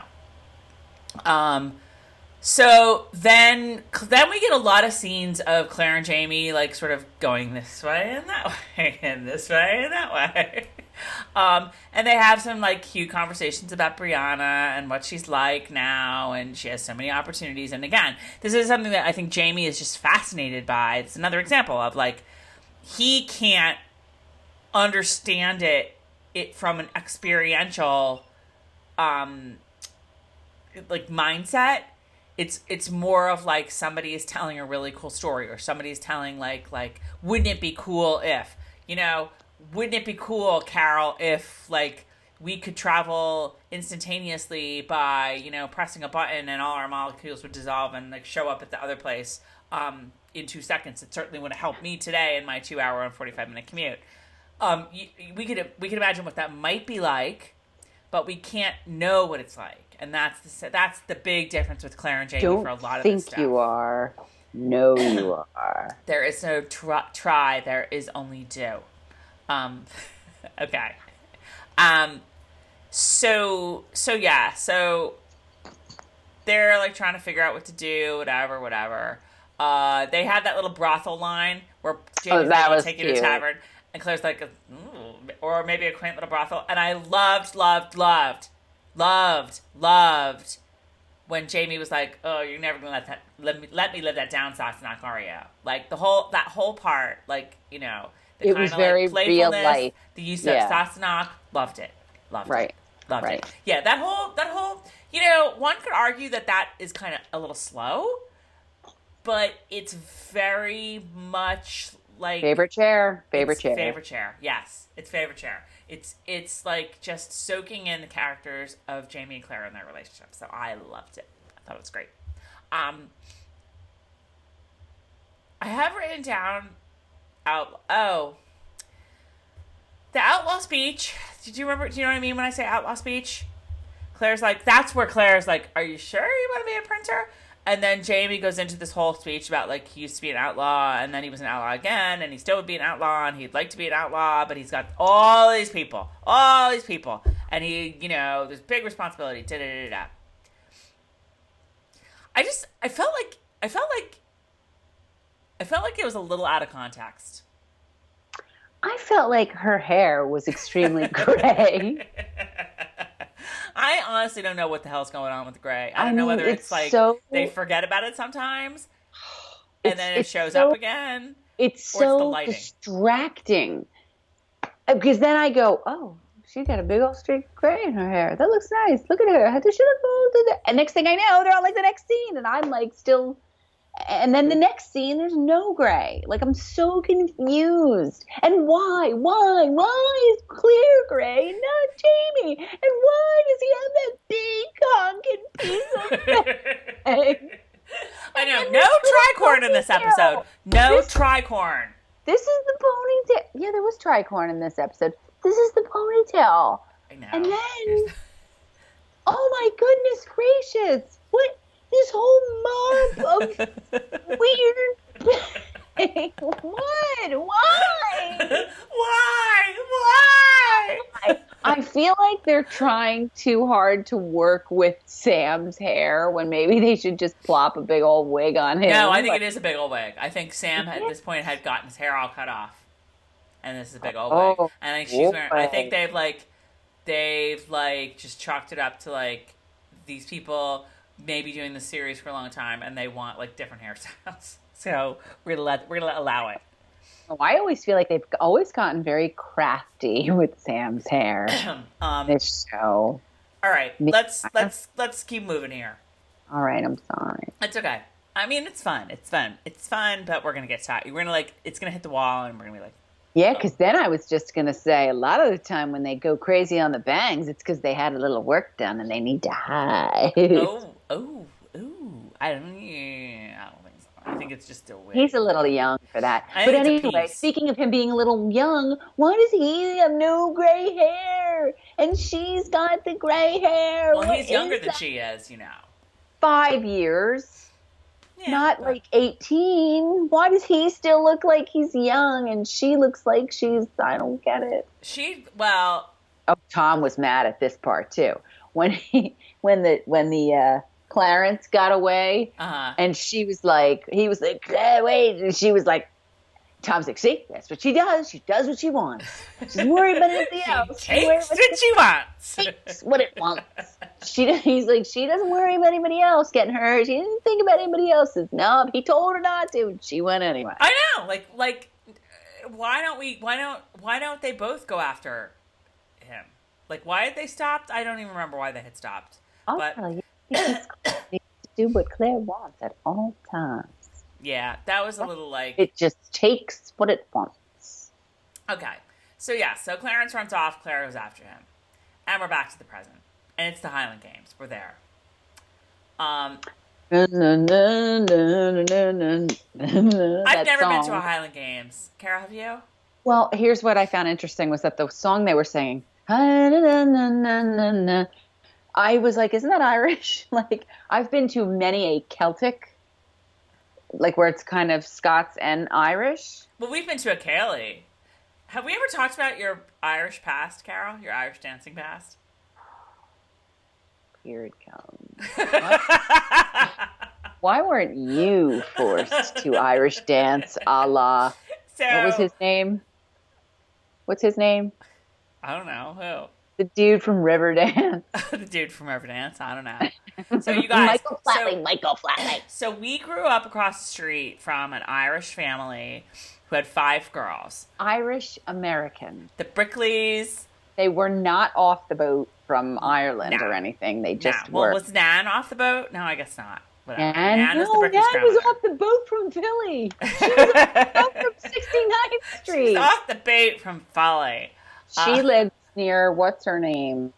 So then we get a lot of scenes of Claire and Jamie, like, sort of going this way and that way, and this way and that way. And they have some, like, cute conversations about Brianna and what she's like now, and she has so many opportunities. And again, this is something that I think Jamie is just fascinated by. It's another example of, like, he can't understand it from an experiential, like, mindset. It's more of, like, somebody is telling a really cool story, or somebody is telling, like, wouldn't it be cool if, wouldn't it be cool, Carol, if, like, we could travel instantaneously by, pressing a button and all our molecules would dissolve and, like, show up at the other place in 2 seconds. It certainly would have helped me today in my 2-hour and 45-minute commute. We could imagine what that might be like, but we can't know what it's like. And that's the big difference with Claire and Jamie for a lot of this stuff. Don't think you are. No, you are. There is no try. There is only do. Okay. So they're, like, trying to figure out what to do, whatever. They had that little brothel line where Jamie's like, take you to a tavern, and Claire's like, or maybe a quaint little brothel. And I loved when Jamie was like, "Oh, you're never gonna let me live that down, Sassenach, are you?" Like, that whole part, like, the it was very, like, real life. The use of Sassenach, loved it. Loved it. Yeah, that whole, one could argue that is kind of a little slow, but it's very much like favorite chair. Yes, it's favorite chair. It's like just soaking in the characters of Jamie and Claire and their relationship. So I loved it. I thought it was great. I have written down the outlaw speech. Do you know what I mean when I say outlaw speech? Claire's like, that's where Claire's like, are you sure you want to be a printer? And then Jamie goes into this whole speech about, like, he used to be an outlaw, and then he was an outlaw again, and he still would be an outlaw, and he'd like to be an outlaw, but he's got all these people, and he, you know, there's big responsibility, da-da-da-da. I felt like it was a little out of context. I felt like her hair was extremely gray. I honestly don't know what the hell's going on with the gray. I don't know whether it's like they forget about it sometimes, and then it shows up again. It's so distracting. Because then I go, oh, she's got a big old streak of gray in her hair. That looks nice. Look at her. Does she look old? And next thing I know, they're on like the next scene, and I'm like still. And then the next scene, there's no gray. Like, I'm so confused. And why? Why is Claire gray and not Jamie? And why does he have that big honking piece of gray? I know. No tricorn in this episode. No tricorn. This is the ponytail. Yeah, there was tricorn in this episode. This is the ponytail. I know. And then, oh my goodness gracious. What? This whole mob of weird. What? Why? Why? I feel like they're trying too hard to work with Sam's hair when maybe they should just plop a big old wig on him. No, I think it is a big old wig. I think Sam at this point had gotten his hair all cut off, and this is a big old wig. And I think she's wearing. I think they've just chalked it up to like these people maybe doing the series for a long time, and they want like different hairstyles. So we're gonna allow it. Oh, I always feel like they've always gotten very crafty with Sam's hair. This show. All right, let's keep moving here. All right, I'm sorry. It's okay. I mean, it's fun. It's fun, but we're gonna get tired. We're gonna it's gonna hit the wall, and we're gonna be like. Yeah, because then I was just going to say a lot of the time when they go crazy on the bangs, it's because they had a little work done and they need to hide. Oh. I don't think so. I think it's just still weird. He's a little young for that. But anyway, speaking of him being a little young, why does he have no gray hair? And she's got the gray hair. Well, he's younger than she is, 5 years. Yeah, not like 18. Why does he still look like he's young and she looks like I don't get it. Oh, Tom was mad at this part too. When the Clarence got away and he was like, wait, and she was like, Tom's like, see, that's what she does. She does what she wants. She doesn't worry about anything else. She takes what she wants. Takes what it wants. He's like, she doesn't worry about anybody else getting hurt. She didn't think about anybody else's. No, he told her not to, and she went anyway. I know. Like, why don't they both go after him? Like, why had they stopped? I don't even remember why they had stopped. I'll tell you. Because they do what Claire wants at all times. Yeah, that was a little like... It just takes what it wants. Okay. So Clarence runs off, Claire goes after him. And we're back to the present. And it's the Highland Games. We're there. I've never been to a Highland Games. Carol, have you? Well, here's what I found interesting was that the song they were singing... I was like, isn't that Irish? Like, I've been to many a Celtic... Like where it's kind of Scots and Irish. Well, we've been to a Cayley. Have we ever talked about your Irish past, Carol? Your Irish dancing past? Here it comes. Why weren't you forced to Irish dance a la... what was his name? What's his name? I don't know. Who? The dude from Riverdance. The dude from Riverdance? I don't know. So you guys... Michael Flatley. So we grew up across the street from an Irish family who had 5 girls. Irish American. The Brickleys. They were not off the boat from Ireland or anything. They just were. Well, was Nan off the boat? No, I guess not. Nan was off the boat from Philly. She was off the boat from 69th Street. She's off the boat from Philly. She lived near, what's her name?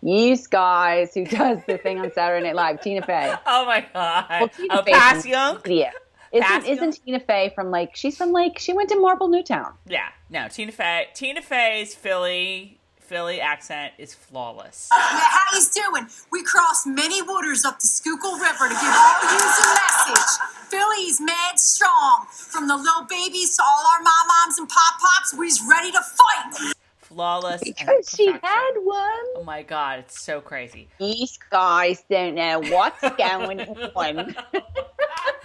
You guys who does the thing on Saturday Night Live, Tina Fey. Oh my God. Well, Pass Young? Yeah. Isn't Tina Fey from she went to Marble Newtown. Yeah. No, Tina Fey's Philly Philly accent is flawless. Yeah, how you doing? We crossed many waters up the Schuylkill River to give all yous a message. Philly's mad strong. From the little babies to all our moms and pop-pops, we's ready to fight. Flawless and Because she perfection. had one. Oh my God, it's so crazy. These guys don't know what's going on.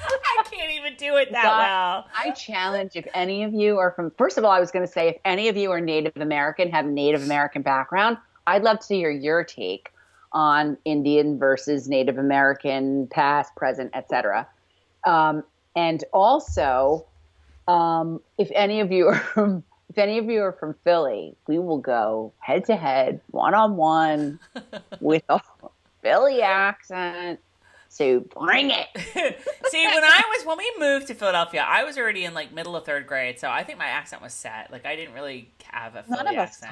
I can't even do it that well. I challenge if any of you are from, first of all, I was going to say if any of you are Native American, have Native American background, I'd love to hear your take on Indian versus Native American, past, present, etc. And also, if any of you are from Philly, we will go head to head, one-on-one with a Philly accent. So bring it. See, when we moved to Philadelphia, I was already in like middle of third grade, so I think my accent was set. Like I didn't really have a Philly accent.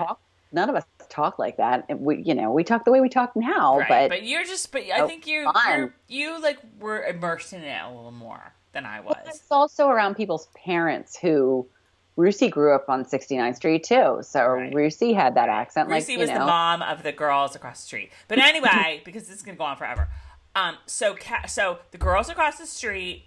None of us talk like that. We talk the way we talk now. Right, but I think you like were immersed in it a little more than I was. It's also around people's parents who. Rusey grew up on 69th Street too, so right. Rusey had that accent. Rusey was the mom of the girls across the street. But anyway, because this is gonna go on forever. So the girls across the street,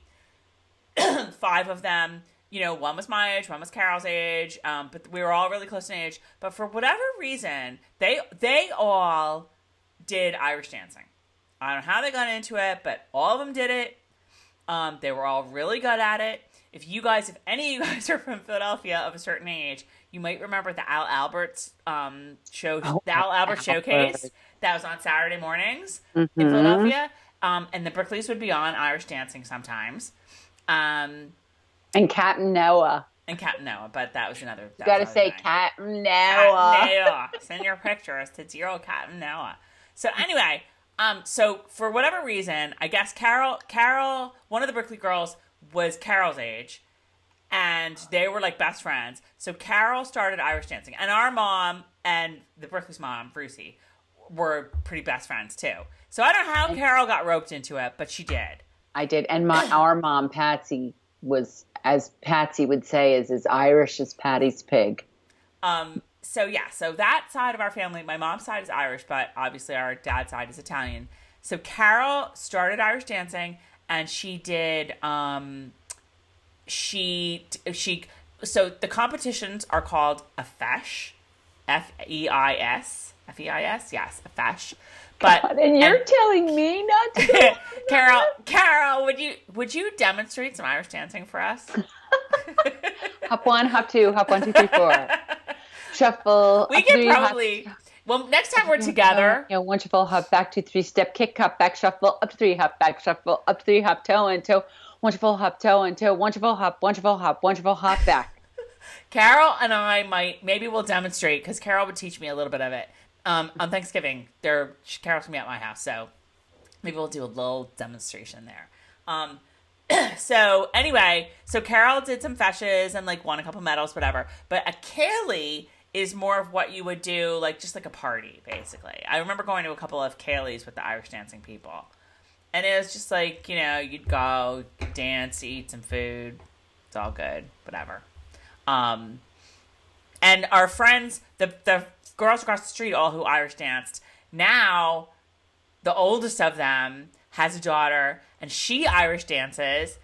5 of them, one was my age, one was Carol's age, but we were all really close in age. But for whatever reason, they all did Irish dancing. I don't know how they got into it, but all of them did it. They were all really good at it. If any of you guys are from Philadelphia of a certain age, you might remember the Al Albert showcase that was on Saturday mornings in Philadelphia. And the Brookleys would be on Irish dancing sometimes. And Captain Noah. But that was another. You got to say Captain Noah. Send your pictures to dear old Captain Noah. So anyway, so for whatever reason, I guess Carol, one of the Brookley girls was Carol's age, and they were like best friends. So Carol started Irish dancing, and our mom and the Brooklyn's mom, Brucey, were pretty best friends too. So I don't know how Carol got roped into it, but she did. I did, and our mom Patsy was, as Patsy would say, is as Irish as Patty's pig. So that side of our family, my mom's side is Irish, but obviously our dad's side is Italian. So Carol started Irish dancing. And she did, so the competitions are called a fesh, F-E-I-S, yes, a fesh. But, God, and you're telling me not to Carol, would you demonstrate some Irish dancing for us? Hop 1, hop 2, hop 1, 2, 3, 4. Shuffle. We can probably... Well, next time we're together. 1 shuffle, hop back, 2, 3 step, kick, hop back, shuffle, up 3, hop back, shuffle, up 3, hop toe and toe, 1 shuffle, hop toe and toe, 1 shuffle, hop, 1 shuffle, hop, 1 shuffle, hop back. Carol and I maybe we'll demonstrate, because Carol would teach me a little bit of it. On Thanksgiving, Carol's going to be at my house, so maybe we'll do a little demonstration there. So anyway, Carol did some feshes and like won a couple medals, whatever. But a Kaylee is more of what you would do, like just like a party, basically. I remember going to a couple of Kayleys with the Irish dancing people. And it was just like, you'd go, dance, eat some food. It's all good, whatever. And our friends, the girls across the street, all who Irish danced, now the oldest of them has a daughter, and she Irish dances,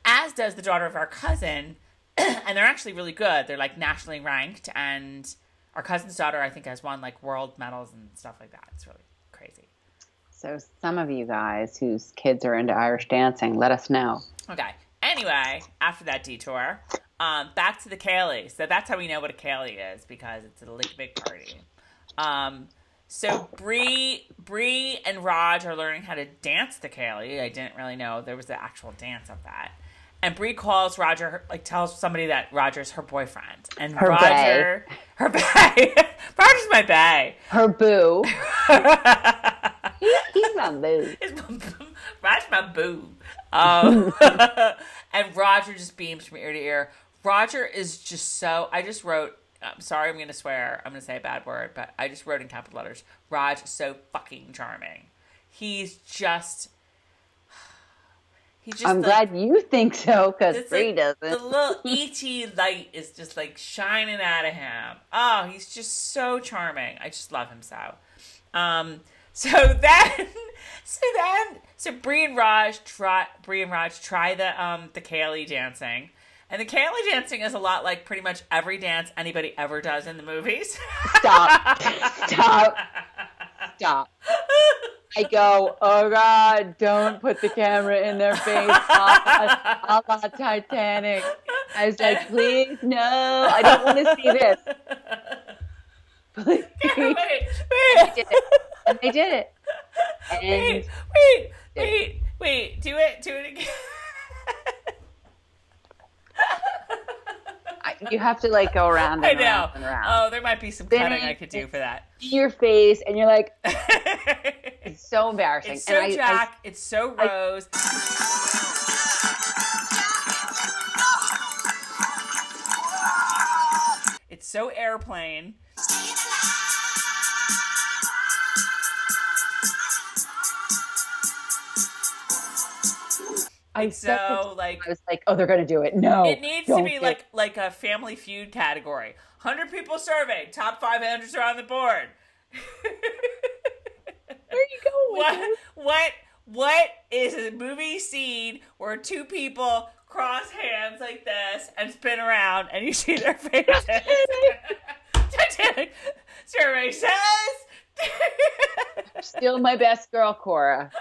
as does the daughter of our cousin. And they're actually really good. They're like nationally ranked, and our cousin's daughter, I think, has won like world medals and stuff like that. It's really crazy. So some of you guys whose kids are into Irish dancing, let us know. Okay. Anyway, after that detour, back to the Kaylee. So that's how we know what a Kaylee is, because it's a big party. So Bree and Raj are learning how to dance the Kaylee. I didn't really know there was the actual dance of that. And Bree calls Roger, tells somebody that Roger's her boyfriend. And her bae. Roger's my bae. Her boo. He's my boo. Roger's my boo. And Roger just beams from ear to ear. Roger is just I just wrote, I'm sorry, I'm going to swear. I'm going to say a bad word, but I just wrote in capital letters, Raj is so fucking charming. He's just... He just I'm glad you think so, because Bree doesn't. The little ET light is just like shining out of him. Oh, he's just so charming. I just love him so. So Bree and Raj try the Kaylee dancing. And the Kaylee dancing is a lot like pretty much every dance anybody ever does in the movies. Stop. I go, oh God, don't put the camera in their face. A la Titanic. I was like, please, no, I don't want to see this. Please. And they did it. And wait. Do it again. You have to like go around and around and around. Oh, there might be some cutting I could do for that. Your face, and you're like, it's so embarrassing. It's so Jack. It's so Rose. It's so Airplane. I was like, oh, they're gonna do it. No, it needs to be like a Family Feud category. 100 people surveyed. Top 5 answers are on the board. Where are you going? What is a movie scene where 2 people cross hands like this and spin around and you see their faces? Titanic. Survey says. Still my best girl, Cora.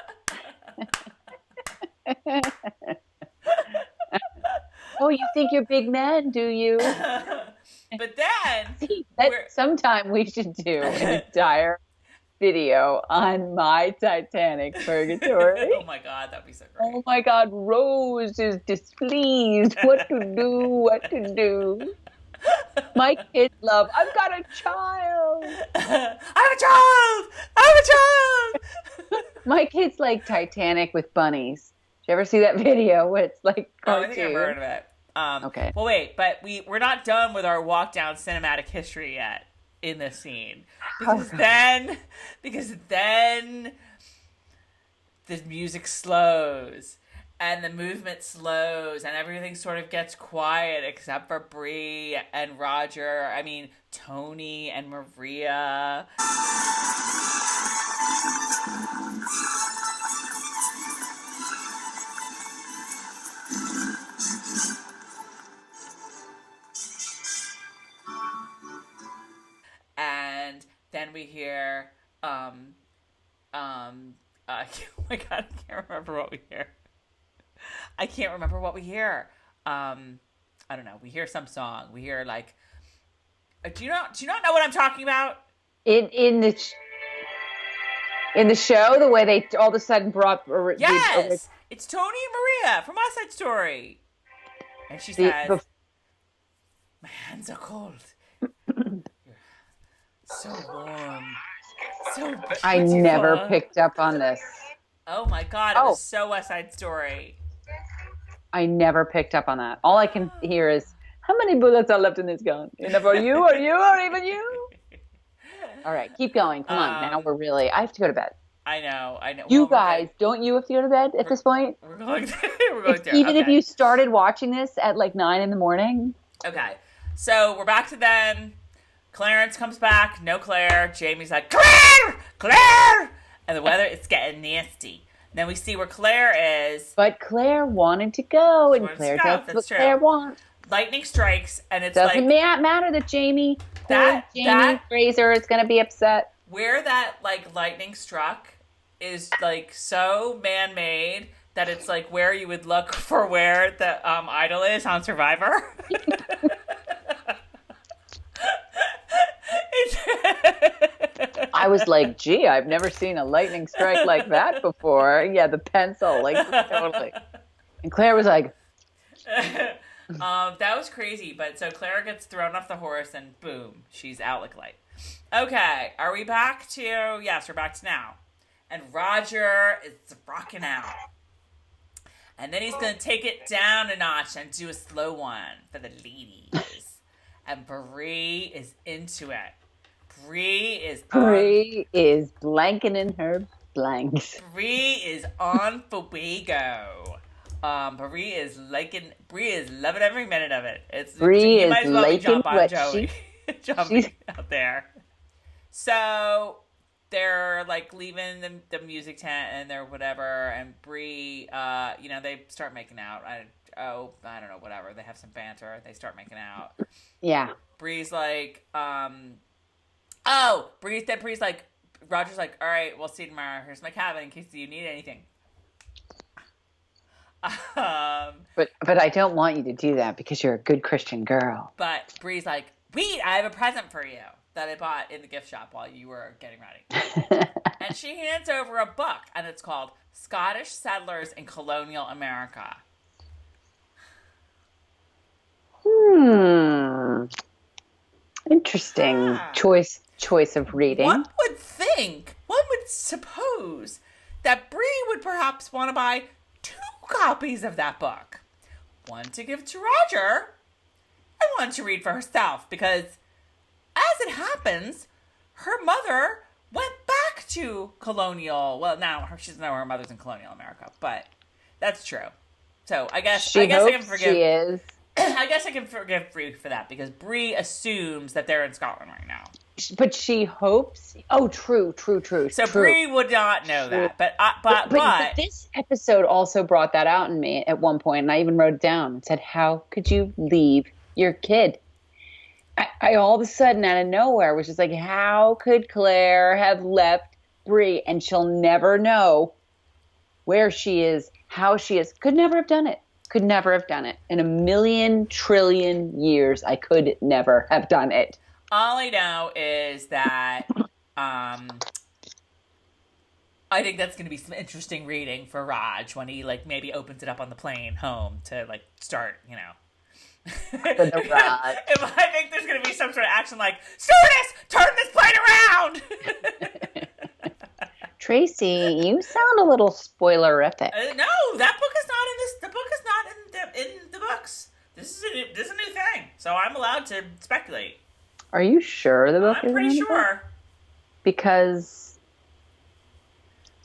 Oh, you think you're big men, do you? But then sometime we should do an entire video on My Titanic Purgatory. Oh my God, that'd be so great. Oh my God, Rose is displeased. What to do? My kids love, I've got a child. I have a child. My kids like Titanic with bunnies. Did you ever see that video where it's like cartoon? I think I've heard of it. Okay. Well, wait, but we're not done with our walk down cinematic history yet in this scene. Because then the music slows and the movement slows and everything sort of gets quiet except for Bree and Roger. I mean, Tony and Maria. And then we hear, oh my God, I can't remember what we hear. I don't know. We hear some song. We hear like, do you not know what I'm talking about? In the show, the way they all of a sudden brought yes, it's Tony and Maria from West Side Story, and she says, "My hands are cold, so warm, so beautiful." I never picked up on this. Oh my God, it was so West Side Story. I never picked up on that. All I can hear is, how many bullets are left in this gun? Enough for you, or even you? All right, keep going. Come on. Now we're really... I have to go to bed. I know. You guys, don't you have to go to bed at this point? We're going to. Even if you started watching this at like 9 a.m. Okay. So we're back to then. Clarence comes back. No Claire. Jamie's like, Claire! And the weather, it's getting nasty. Then we see where Claire is. But Claire wanted to go, and Claire does what Claire wants. Lightning strikes, and it's doesn't matter that Jamie Fraser is going to be upset. Where that like lightning struck is like so man-made that it's like where you would look for where the idol is on Survivor. I was like, gee, I've never seen a lightning strike like that before. Yeah, the pencil, like, totally. And Claire was like... that was crazy. But so Claire gets thrown off the horse and boom, she's out like light. Okay, are we back to... Yes, we're back to now. And Roger is rocking out. And then he's going to take it down a notch and do a slow one for the ladies. And Bree is into it. Bree is blanking in her blanks. Bree is on Fuego. Bree is loving every minute of it. Bree you is might as well be liking John Bon what Jovi jumping out there. So they're like leaving the music tent and they're whatever, and Bree, they start making out. I don't know, whatever. They have some banter. They start making out. Yeah. Bree's like, Bree's like, Roger's like, all right, we'll see you tomorrow. Here's my cabin in case you need anything. But I don't want you to do that because you're a good Christian girl. But Bree's like, wait, I have a present for you that I bought in the gift shop while you were getting ready. And she hands over a book, and it's called Scottish Settlers in Colonial America. Interesting choice of reading. One would suppose that Bree would perhaps want to buy 2 copies of that book. One to give to Roger, and one to read for herself, because as it happens, her mother went back to colonial. Well, now she doesn't know her mother's in colonial America, but that's true. So I guess I can forgive. She is. I guess I can forgive Bree for that because Bree assumes that they're in Scotland right now. But she hopes. Oh, true. So Bree would not know that, but this episode also brought that out in me at one point, and I even wrote it down and said, "How could you leave your kid?" I all of a sudden, out of nowhere, was just like, "How could Claire have left Bree, and she'll never know where she is, how she is? Could never have done it. Could never have done it in a million trillion years. I could never have done it." All I know is that I think that's going to be some interesting reading for Raj when he maybe opens it up on the plane home to start, For the Raj. I think there's going to be some sort of action like, stewardess, turn this plane around. Tracey, you sound a little spoilerific. No, that book is not in this. The book is not in the books. This is a new thing, so I'm allowed to speculate. Are you sure the book is in the book? I'm pretty sure. Because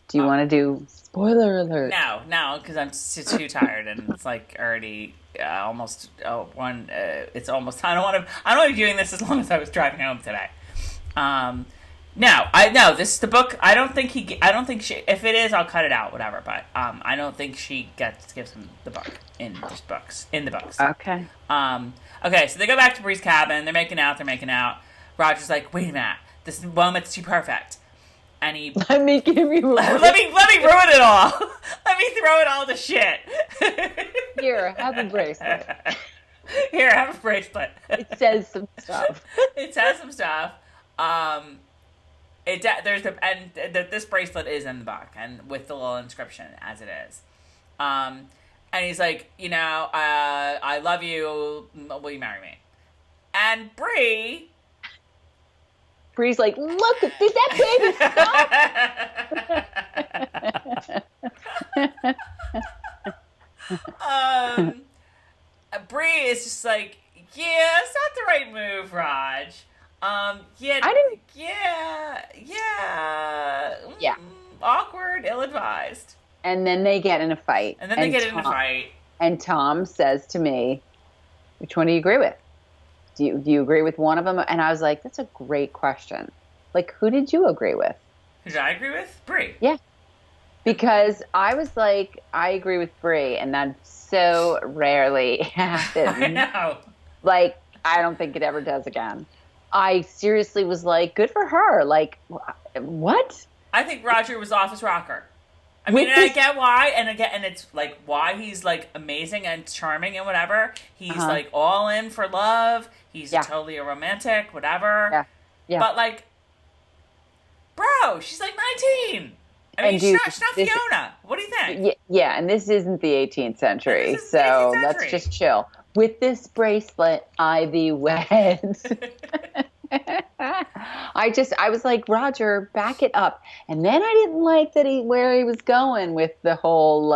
do you want to do spoiler alert? No, because I'm too tired and it's already almost one. It's almost. I don't want to be doing this as long as I was driving home today. This is the book. I don't think she. If it is, I'll cut it out. Whatever. But I don't think she gives him the book in the books. Okay. Okay. So they go back to Bree's cabin. They're making out. Roger's like, wait a minute. This moment's too perfect. And he let me give you. let me ruin it all. Let me throw it all to shit. Here, have a bracelet. It says some stuff. This bracelet is in the book, and with the little inscription as it is. And he's like, I love you. Will you marry me? And Bree's like, look, did that baby stop? Bree is just like, yeah, it's not the right move, Raj. Awkward, ill-advised. And then they get in a fight. And Tom says to me, which one do you agree with? Do you agree with one of them? And I was like, that's a great question. Who did you agree with? Who did I agree with? Bree. Yeah. Because I was like, I agree with Bree, and that so rarely happens. I know. I don't think it ever does again. I seriously was like, good for her. What? I think Roger was off his rocker. I mean, and I get why, and it's why he's amazing and charming and whatever. He's all in for love. He's totally a romantic, whatever. Yeah. But bro, she's 19. I mean, she's not Fiona. What do you think? Yeah, and this isn't the 18th century, so let's just chill. With this bracelet, I thee wed. I was like, Roger, back it up. And then I didn't like where he was going with the whole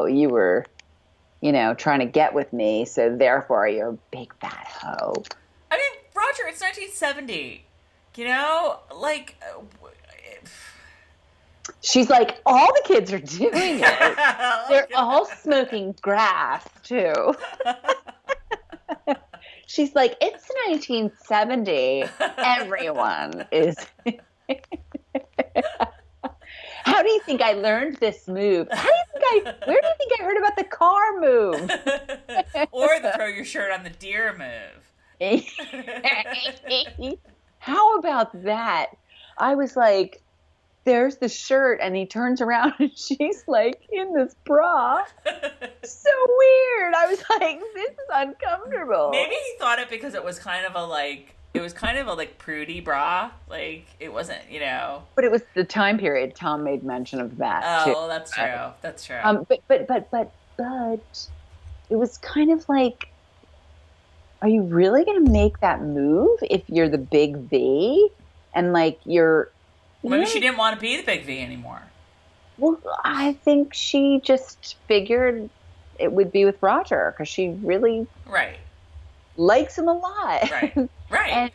you were, trying to get with me, so therefore you're a big fat hoe. I mean, Roger, it's 1970. She's like, all the kids are doing it. They're all smoking grass too. She's like, it's 1970. Everyone is. How do you think I learned this move? Where do you think I heard about the car move? Or the throw your shirt on the deer move. How about that? I was like, there's the shirt, and he turns around and she's like in this bra. So weird. I was like, this is uncomfortable. Maybe he thought it because it was kind of a prudy bra. Like, it wasn't, But it was the time period. Tom made mention of that. Oh, that's true. That's true. But it was kind of like, are you really going to make that move if you're the big V and like you're? Maybe she didn't want to be the big V anymore. Well, I think she just figured it would be with Roger because she really likes him a lot. Right. And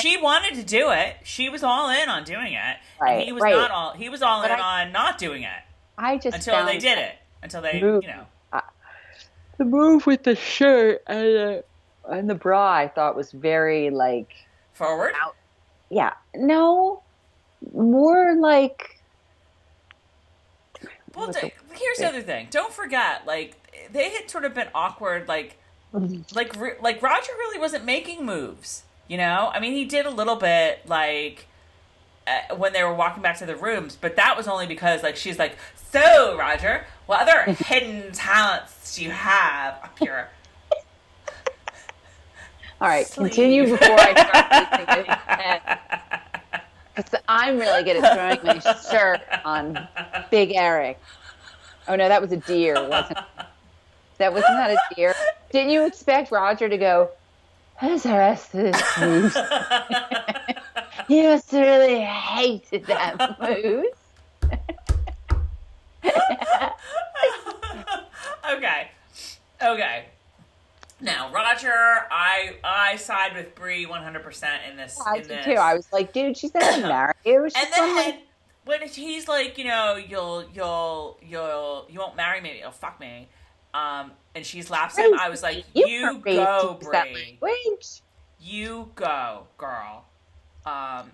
she wanted to do it. She was all in on doing it. Right. And he was not all. He was all in on not doing it. Until they did it. Until they, the move with the shirt and the bra, I thought was very like forward. Yeah. No. More like. Well, here's the other thing. Don't forget, like they had sort of been awkward, like Roger really wasn't making moves. I mean, he did a little bit, like when they were walking back to the rooms, but that was only because, like, she's like, "So, Roger, what other hidden talents do you have up your?" All right, sleeve? Continue before I start losing it. I'm really good at throwing my shirt on Big Eric. Oh no, that was a deer, wasn't it? Wasn't that a deer? Didn't you expect Roger to go, "How's the rest of this moose?" He must have really hated that moose. Okay. Now, Roger, I side with Bree 100% in this. I did too. I was like, dude, she's not gonna marry you. And then when he's like, you won't marry me, you'll fuck me. And she slaps him. I was like, you go, Bree. You go, girl. I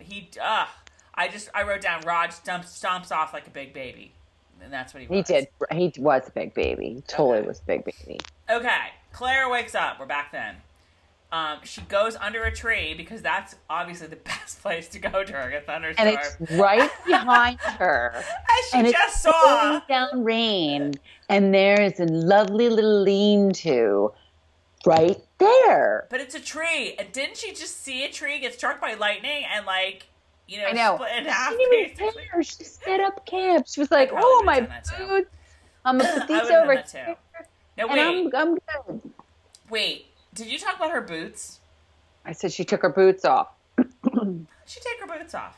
wrote down Raj stomps off like a big baby. And that's what he was. He did. He was a big baby. He totally was a big baby. Okay. Claire wakes up. We're back then. She goes under a tree because that's obviously the best place to go during a thunderstorm. And it's right behind her. As she just saw. Down rain. And there is a lovely little lean-to right there. But it's a tree. And didn't she just see a tree get struck by lightning and like, I know. split in half? She didn't even care. She set up camp. She was like, "Oh, my boots. I'm going to put these over here. No, wait. I'm good." Wait, did you talk about her boots? I said she took her boots off. She take her boots off.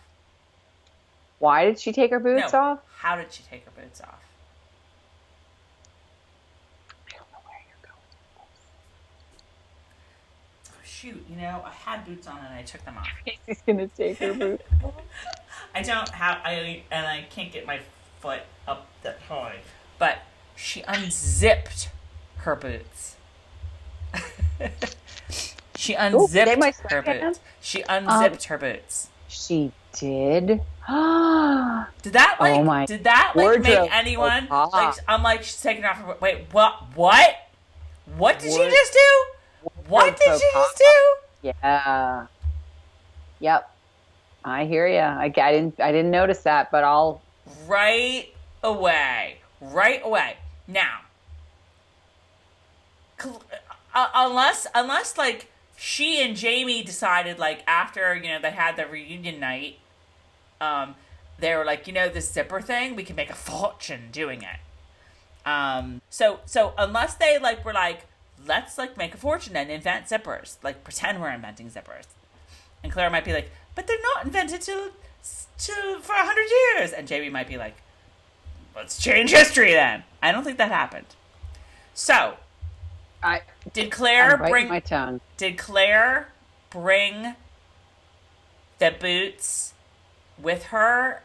Why did she take her boots off? How did she take her boots off? I don't know where you're going. Oh, shoot, I had boots on and I took them off. She's going to take her boots off. I can't get my foot up that high. But she unzipped her boots. She unzipped her boots. She unzipped her boots. She did. Did that make anyone? I'm like, she's taking off her. Wait, what? What did she just do? What did she just do? Yeah. Yep. I hear you. I didn't notice that, but I'll. Right away. Now, unless like she and Jamie decided, like, after they had the reunion night, they were like, this zipper thing, we can make a fortune doing it. So unless they were like, let's make a fortune and invent zippers, pretend we're inventing zippers, and Claire might be like, but they're not invented till for 100 years, and Jamie might be like, let's change history then. I don't think that happened. So, did Claire bring my tongue? Did Claire bring the boots with her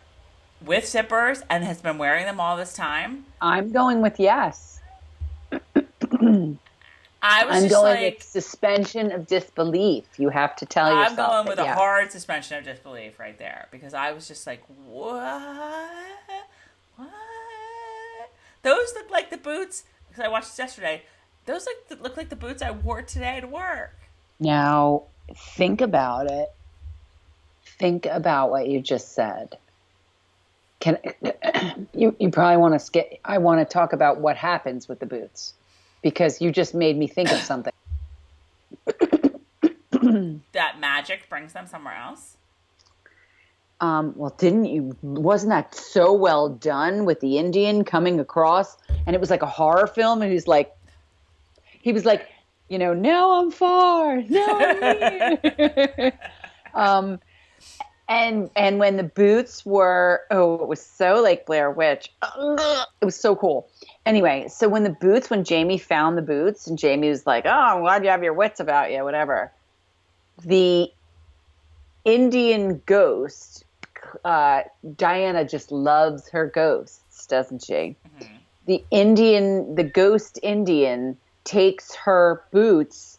with zippers and has been wearing them all this time? I'm going with yes. I'm going with suspension of disbelief. You have to tell yourself. I'm going with a hard suspension of disbelief right there, because I was just like, what? What? Those look like the boots, because I watched this yesterday. Those look like the boots I wore today to work. Now, think about it. Think about what you just said. You probably want to skip. I want to talk about what happens with the boots, because you just made me think of something. That magic brings them somewhere else? Well, wasn't that so well done with the Indian coming across? And it was like a horror film, and he was like, now I'm far, now I'm here. And when the boots were, it was so like Blair Witch. It was so cool. Anyway, so when Jamie found the boots, and Jamie was like, oh, I'm glad you have your wits about you, whatever. The Indian ghost, Diana just loves her ghosts, doesn't she? Mm-hmm. The ghost Indian takes her boots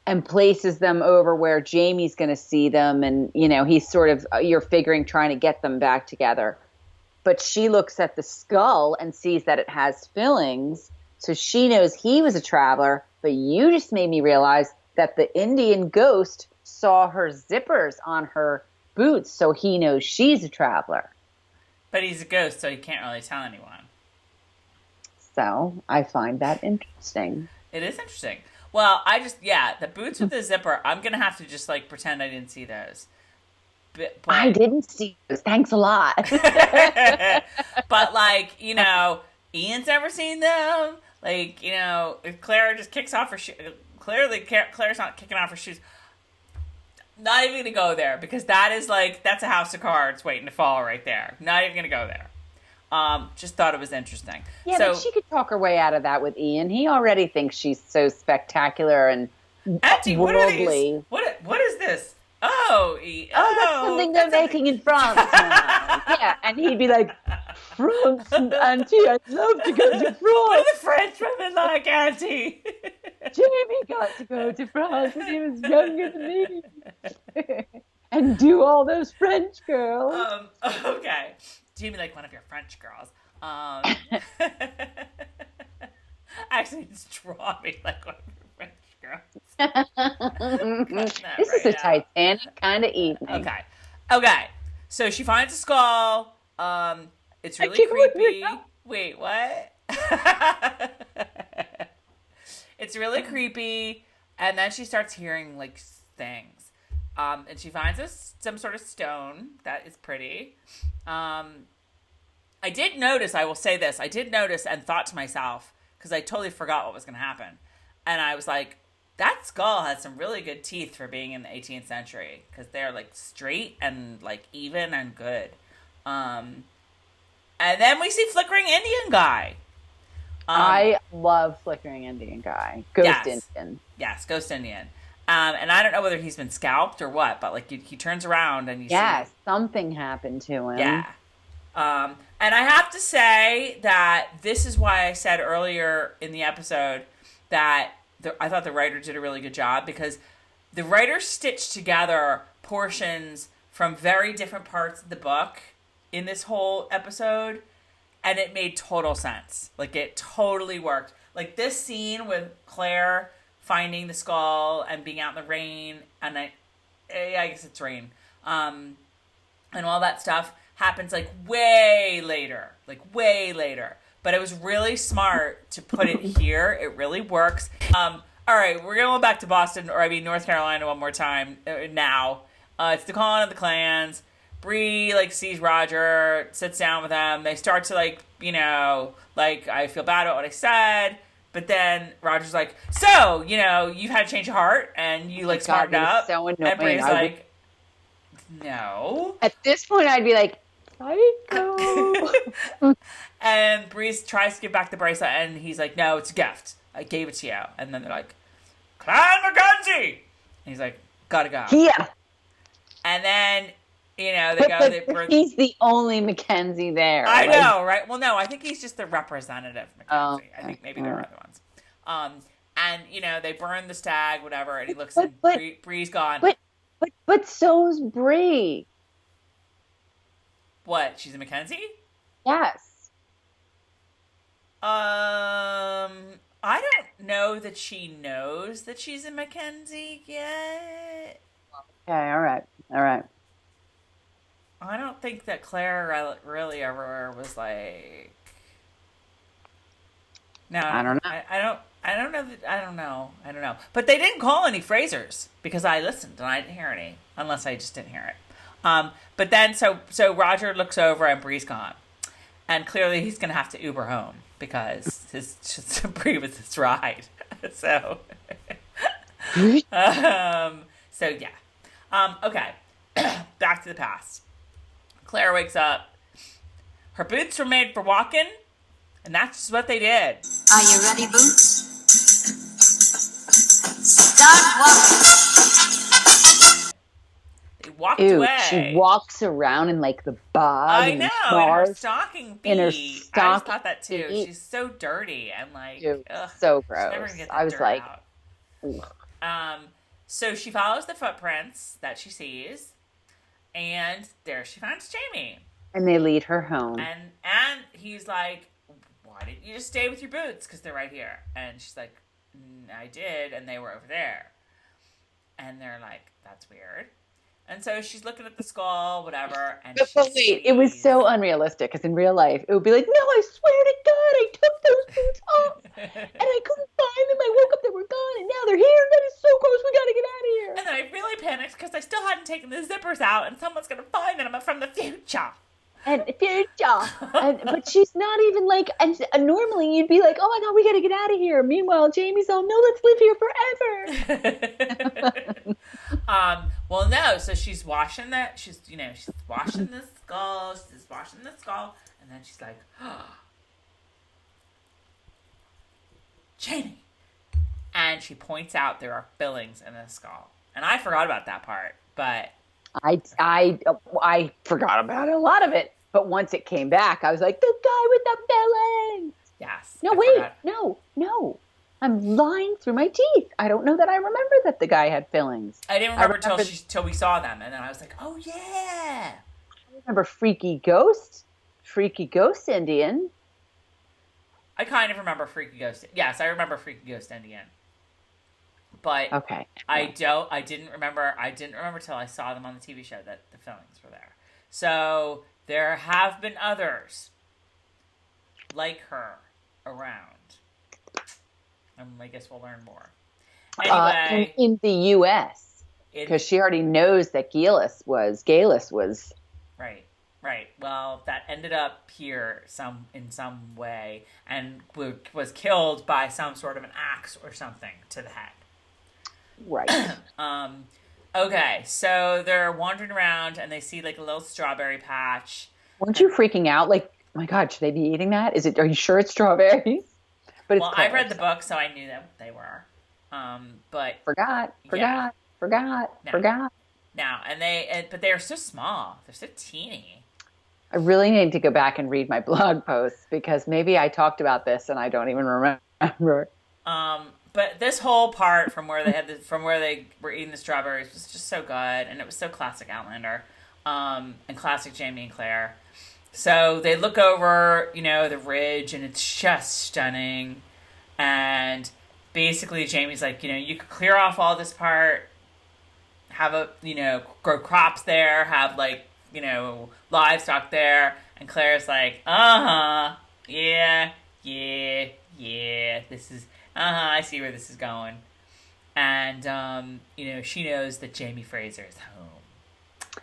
and places them over where Jamie's going to see them. And, he's sort of, you're figuring, trying to get them back together. But she looks at the skull and sees that it has fillings. So she knows he was a traveler. But you just made me realize that the Indian ghost saw her zippers on her boots. So he knows she's a traveler. But he's a ghost, so he can't really tell anyone. So I find that interesting. It is interesting. Well, the boots with the zipper, I'm going to have to just pretend I didn't see those. But I didn't see those. Thanks a lot. But Ian's never seen them. If Claire just kicks off her shoes, clearly Claire's not kicking off her shoes. Not even going to go there, because that's a house of cards waiting to fall right there. Not even going to go there. Just thought it was interesting. Yeah, but she could talk her way out of that with Ian. He already thinks she's so spectacular and Auntie, worldly. What is this? Oh, that's something they're making in France now. Yeah, and he'd be like, France, Auntie, I'd love to go to France. What do the French women like, Auntie? Jamie got to go to France when he was younger than me. And do all those French girls. Okay. Jamie, like one of your French girls. Actually, just draw me like one of your French girls. This is a Titanic kind of evening. Okay. So she finds a skull. It's really creepy. Wait, what? It's really creepy. And then she starts hearing things. And she finds some sort of stone that is pretty. I did notice, I will say this, and thought to myself, because I totally forgot what was going to happen. And I was like, that skull has some really good teeth for being in the 18th century, because they're straight and even and good. And then we see Flickering Indian Guy. I love Flickering Indian Guy. Ghost Indian. Yes, Ghost Indian. And I don't know whether he's been scalped or what, but he turns around and you see. Something happened to him. Yeah. And I have to say that this is why I said earlier in the episode that I thought the writer did a really good job, because the writer stitched together portions from very different parts of the book in this whole episode, and it made total sense. It totally worked. This scene with Claire finding the skull and being out in the rain, and I guess it's rain, and all that stuff happens way later. But it was really smart to put it here. It really works. All right, we're gonna go back to North Carolina one more time now. It's the calling of the clans. Bree sees Roger, sits down with them. They start to I feel bad about what I said. But then Roger's like, so, you've had a change of heart, and you, smartened up. So annoying. And Bree's no. At this point, I'd be like, psycho. And Bree tries to give back the bracelet, and he's like, no, it's a gift. I gave it to you. And then they're like, Clan McKenzie! And he's like, gotta go. Yeah. And then They go. They burn. He's the only Mackenzie there. I know, right? Well, no, I think he's just the representative Mackenzie. Okay. I think maybe there are other ones. And they burn the stag, whatever, and he looks but, and but, Bree's gone. But so's Bree. What? She's a Mackenzie? Yes. I don't know that she knows that she's a Mackenzie yet. Okay, all right. I don't think that Claire really ever was like. No, I don't know. I don't know. But they didn't call any Frasers because I listened and I didn't hear any, unless I just didn't hear it. But then so Roger looks over and Bree's gone, and clearly he's gonna have to Uber home because Bree was his ride. So, yeah. Okay. Back to the past. Claire wakes up. Her boots were made for walking, and that's just what they did. Are you ready, Boots? Start walking. They walked Ew, away. she walks around in like the bog. I know, in her stocking feet. I just thought that too. feet. She's so dirty and like, Ew, ugh, so she's gross. never gonna get that I was dirt like, out. So she follows the footprints that she sees, and there she finds Jamie. and they lead her home. And he's like, why didn't you just stay with your boots? Because they're right here. And she's like, I did, and they were over there. And they're like, that's weird. And so she's looking at the skull, whatever. And But wait, it was so unrealistic because in real life, it would be like, no, I swear to God, I took those boots off and I couldn't find them. I woke up, they were gone, and now they're here. That is so gross. We got to get out of here. And then I really panicked because I still hadn't taken the zippers out, and someone's going to find them from the future. And future. But she's not even like, and normally you'd be like, oh my God, we got to get out of here. Meanwhile, Jamie's all, no, let's live here forever. Well, no, so she's washing the skull, and then she's like, oh, Jamie. And she points out there are fillings in the skull. And I forgot about that part, but I forgot about a lot of it, but once it came back, I was like, the guy with the fillings. yes. No, wait, no. I'm lying through my teeth. I don't know that I remember that the guy had fillings. I didn't remember till we saw them, and then I was like, oh yeah. I remember Freaky Ghost Indian. I kind of remember Freaky Ghost. Yes, I remember Freaky Ghost Indian. But okay. I didn't remember till I saw them on the TV show that the fillings were there. So there have been others like her around. I guess we'll learn more. Anyway, in the U.S. because she already knows that Galus was right. Well, that ended up here in some way and was killed by some sort of an axe or something to the head. Right. Okay, so they're wandering around and they see like a little strawberry patch. Weren't you freaking out? Like, oh my God, should they be eating that? Are you sure it's strawberries? But well, I read the book, so I knew that they were. But forgot. Now, but they are so small. They're so teeny. I really need to go back and read my blog posts because maybe I talked about this and I don't even remember. But this whole part from where they were eating the strawberries was just so good, and it was so classic Outlander, and classic Jamie and Claire. So they look over, the ridge, and it's just stunning. And basically, Jamie's like, you could clear off all this part, have grow crops there, have livestock there. And Claire's like, yeah, this is, I see where this is going. And, she knows that Jamie Fraser is home.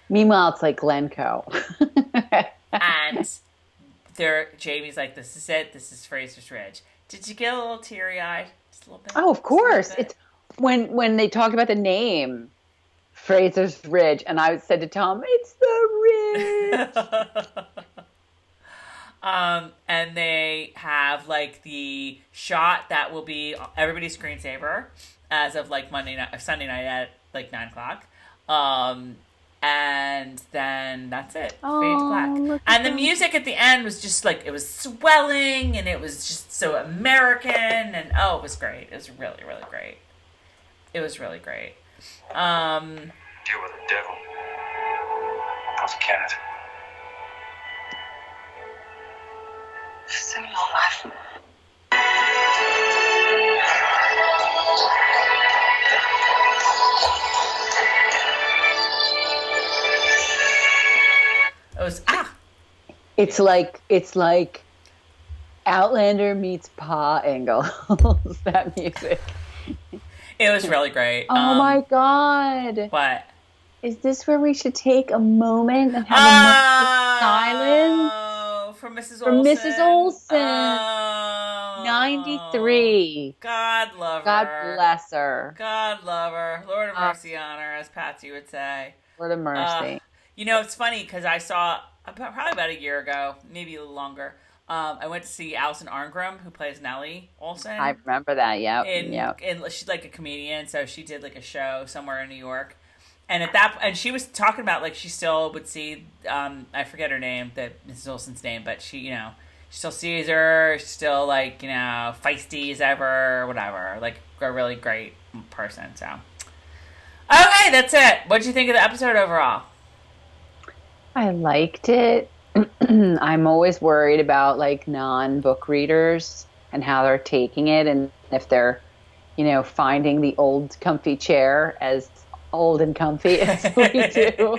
Meanwhile, it's like Glencoe. And Jamie's like, this is it. This is Fraser's Ridge. Did you get a little teary-eyed? Just a little bit? Oh, of course. It's when they talk about the name, Fraser's Ridge, and I said to Tom, it's the ridge. And they have the shot that will be everybody's screensaver as of Sunday night at 9:00. And then that's it. Oh, Fade to black. look at And the that. music at the end was just like, it was swelling and it was just so American. And it was great. It was really, really great. It was really great. Deal with the devil. How's Kenneth? Sing long life. It was, It's like Outlander meets Pa Ingalls, that music. it was really great. Oh my God. What? Is this where we should take a moment and have a moment of silence? Oh, for Mrs. For Olsen. Mrs. Olsen. Oh. 93. God love God her. bless her. God love her. Lord of mercy on her, as Patsy would say. Lord of mercy. It's funny because I saw, probably about a year ago, maybe a little longer, I went to see Alison Arngrim, who plays Nellie Olsen. I remember that, yep. And she's like a comedian, so she did like a show somewhere in New York. And and she was talking about like she still would see, I forget her name, Mrs. Olsen's name, but she still sees her, she's still like, feisty as ever, whatever. Like a really great person, so. Okay, that's it. What'd you think of the episode overall? I liked it. I'm always worried about like non-book readers and how they're taking it, and if they're, finding the old comfy chair as old and comfy as we do,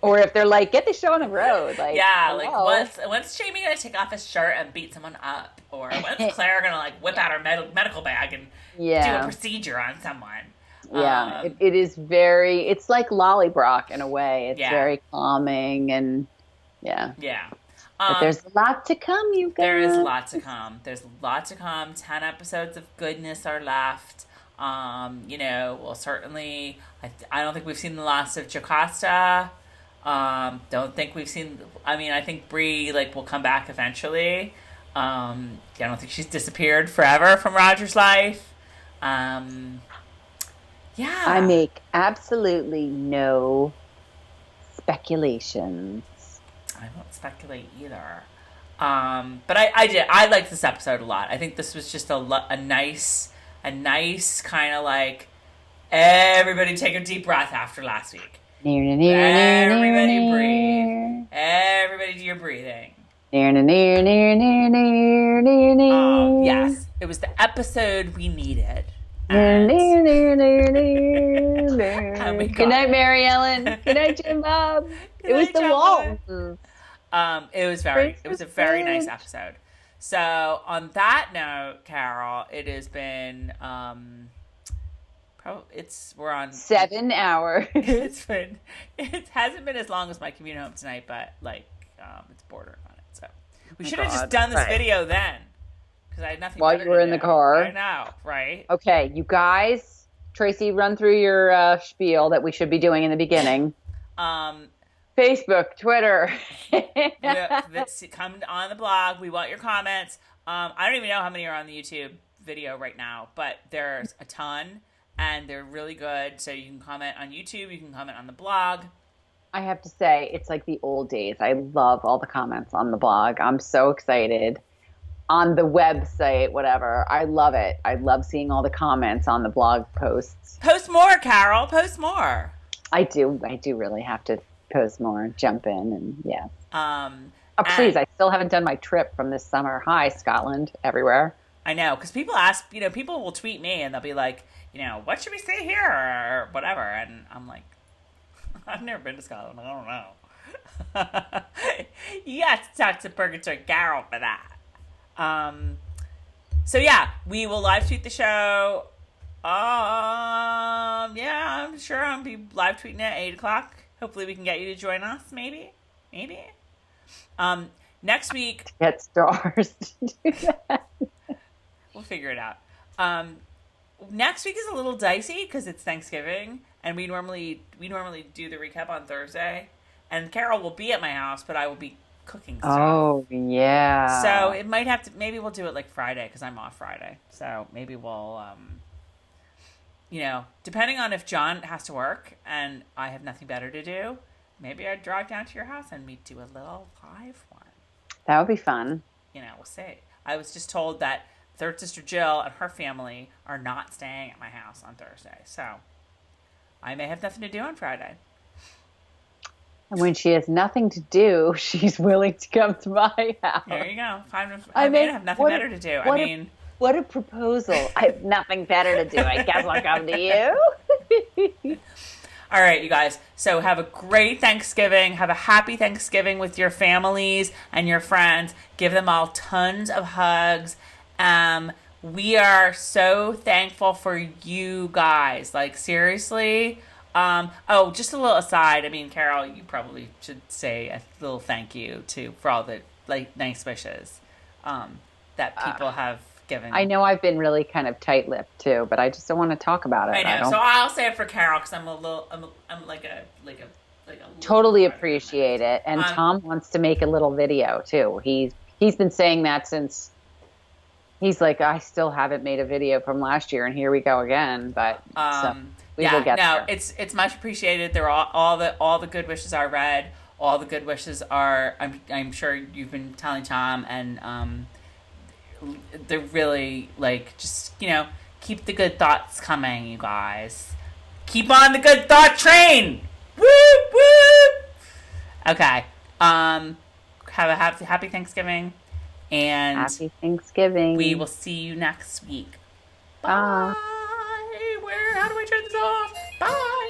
or if they're like, get the show on the road. Like, yeah, hello. like when's Jamie gonna take off his shirt and beat someone up, or when's Claire gonna like whip out her medical bag and do a procedure on someone? Yeah, it is very, it's like Lollybrock in a way. It's very calming and yeah. But there's a lot to come, you guys. There is a lot to come. There's a lot to come. 10 episodes of goodness are left. We'll certainly, I don't think we've seen the last of Jocasta. Don't think we've seen, I think Bree, will come back eventually. I don't think she's disappeared forever from Roger's life. Yeah. I make absolutely no speculations. I won't speculate either. But I liked this episode a lot. I think this was just a nice kind of like, everybody take a deep breath after last week. Everybody breathe. Everybody do your breathing. Yes, it was the episode we needed. Good night, Mary Ellen. Good night, Jim Bob. It was the Waltons. It was a very nice episode. So on that note, Carol, it has been we're on 7 hours. It hasn't been as long as my commute home tonight, but it's bordering on it. So we should have just done this video then. Because I had nothing while you were in the car. I know, right? Okay, you guys. Tracey, run through your spiel that we should be doing in the beginning. Facebook, Twitter. Come on the blog. We want your comments. I don't even know how many are on the YouTube video right now, but there's a ton, and they're really good. So you can comment on YouTube. You can comment on the blog. I have to say, it's like the old days. I love all the comments on the blog. I'm so excited. On the website, whatever. I love it. I love seeing all the comments on the blog posts. Post more, Carol. Post more. I do really have to post more, jump in, and yeah. Please, I still haven't done my trip from this summer. Hi, Scotland, everywhere. I know, because people ask, people will tweet me and they'll be like, what should we say here or whatever, and I'm like, I've never been to Scotland. I don't know. You have to talk to Purgatory Carol for that. So yeah, we will live tweet the show. Yeah, I'm sure I'll be live tweeting at 8:00. Hopefully we can get you to join us. Maybe. Next week. Get Starz to do that. We'll figure it out. Next week is a little dicey because it's Thanksgiving, and we normally do the recap on Thursday. And Carol will be at my house, but I will be cooking stuff. Oh, yeah. So it might have to, maybe we'll do it like Friday because I'm off Friday. So maybe we'll, depending on if John has to work and I have nothing better to do, maybe I'd drive down to your house and we'd do a little live one. That would be fun. You know, we'll see. I was just told that third sister Jill and her family are not staying at my house on Thursday, so I may have nothing to do on Friday. And when she has nothing to do, she's willing to come to my house. There you go. I may have nothing better to do. What a proposal. I have nothing better to do. I guess I'll come to you. All right, you guys. So have a great Thanksgiving. Have a happy Thanksgiving with your families and your friends. Give them all tons of hugs. We are so thankful for you guys. Like, seriously. Just a little aside. I mean, Carol, you probably should say a little thank you for all the nice wishes that people have given. I know I've been really kind of tight-lipped too, but I just don't want to talk about it. I know. So I'll say it for Carol because I'm like a totally appreciate it. And Tom wants to make a little video too. He's been saying that since. He's like, I still haven't made a video from last year, and here we go again. But we will get there. It's much appreciated. They're all the good wishes are read. All the good wishes are. I'm sure you've been telling Tom, and they're really just keep the good thoughts coming, you guys. Keep on the good thought train. Whoop whoop. Okay. Have a happy Thanksgiving. And happy Thanksgiving. We will see you next week. Bye. Bye. How do I turn this off? Bye.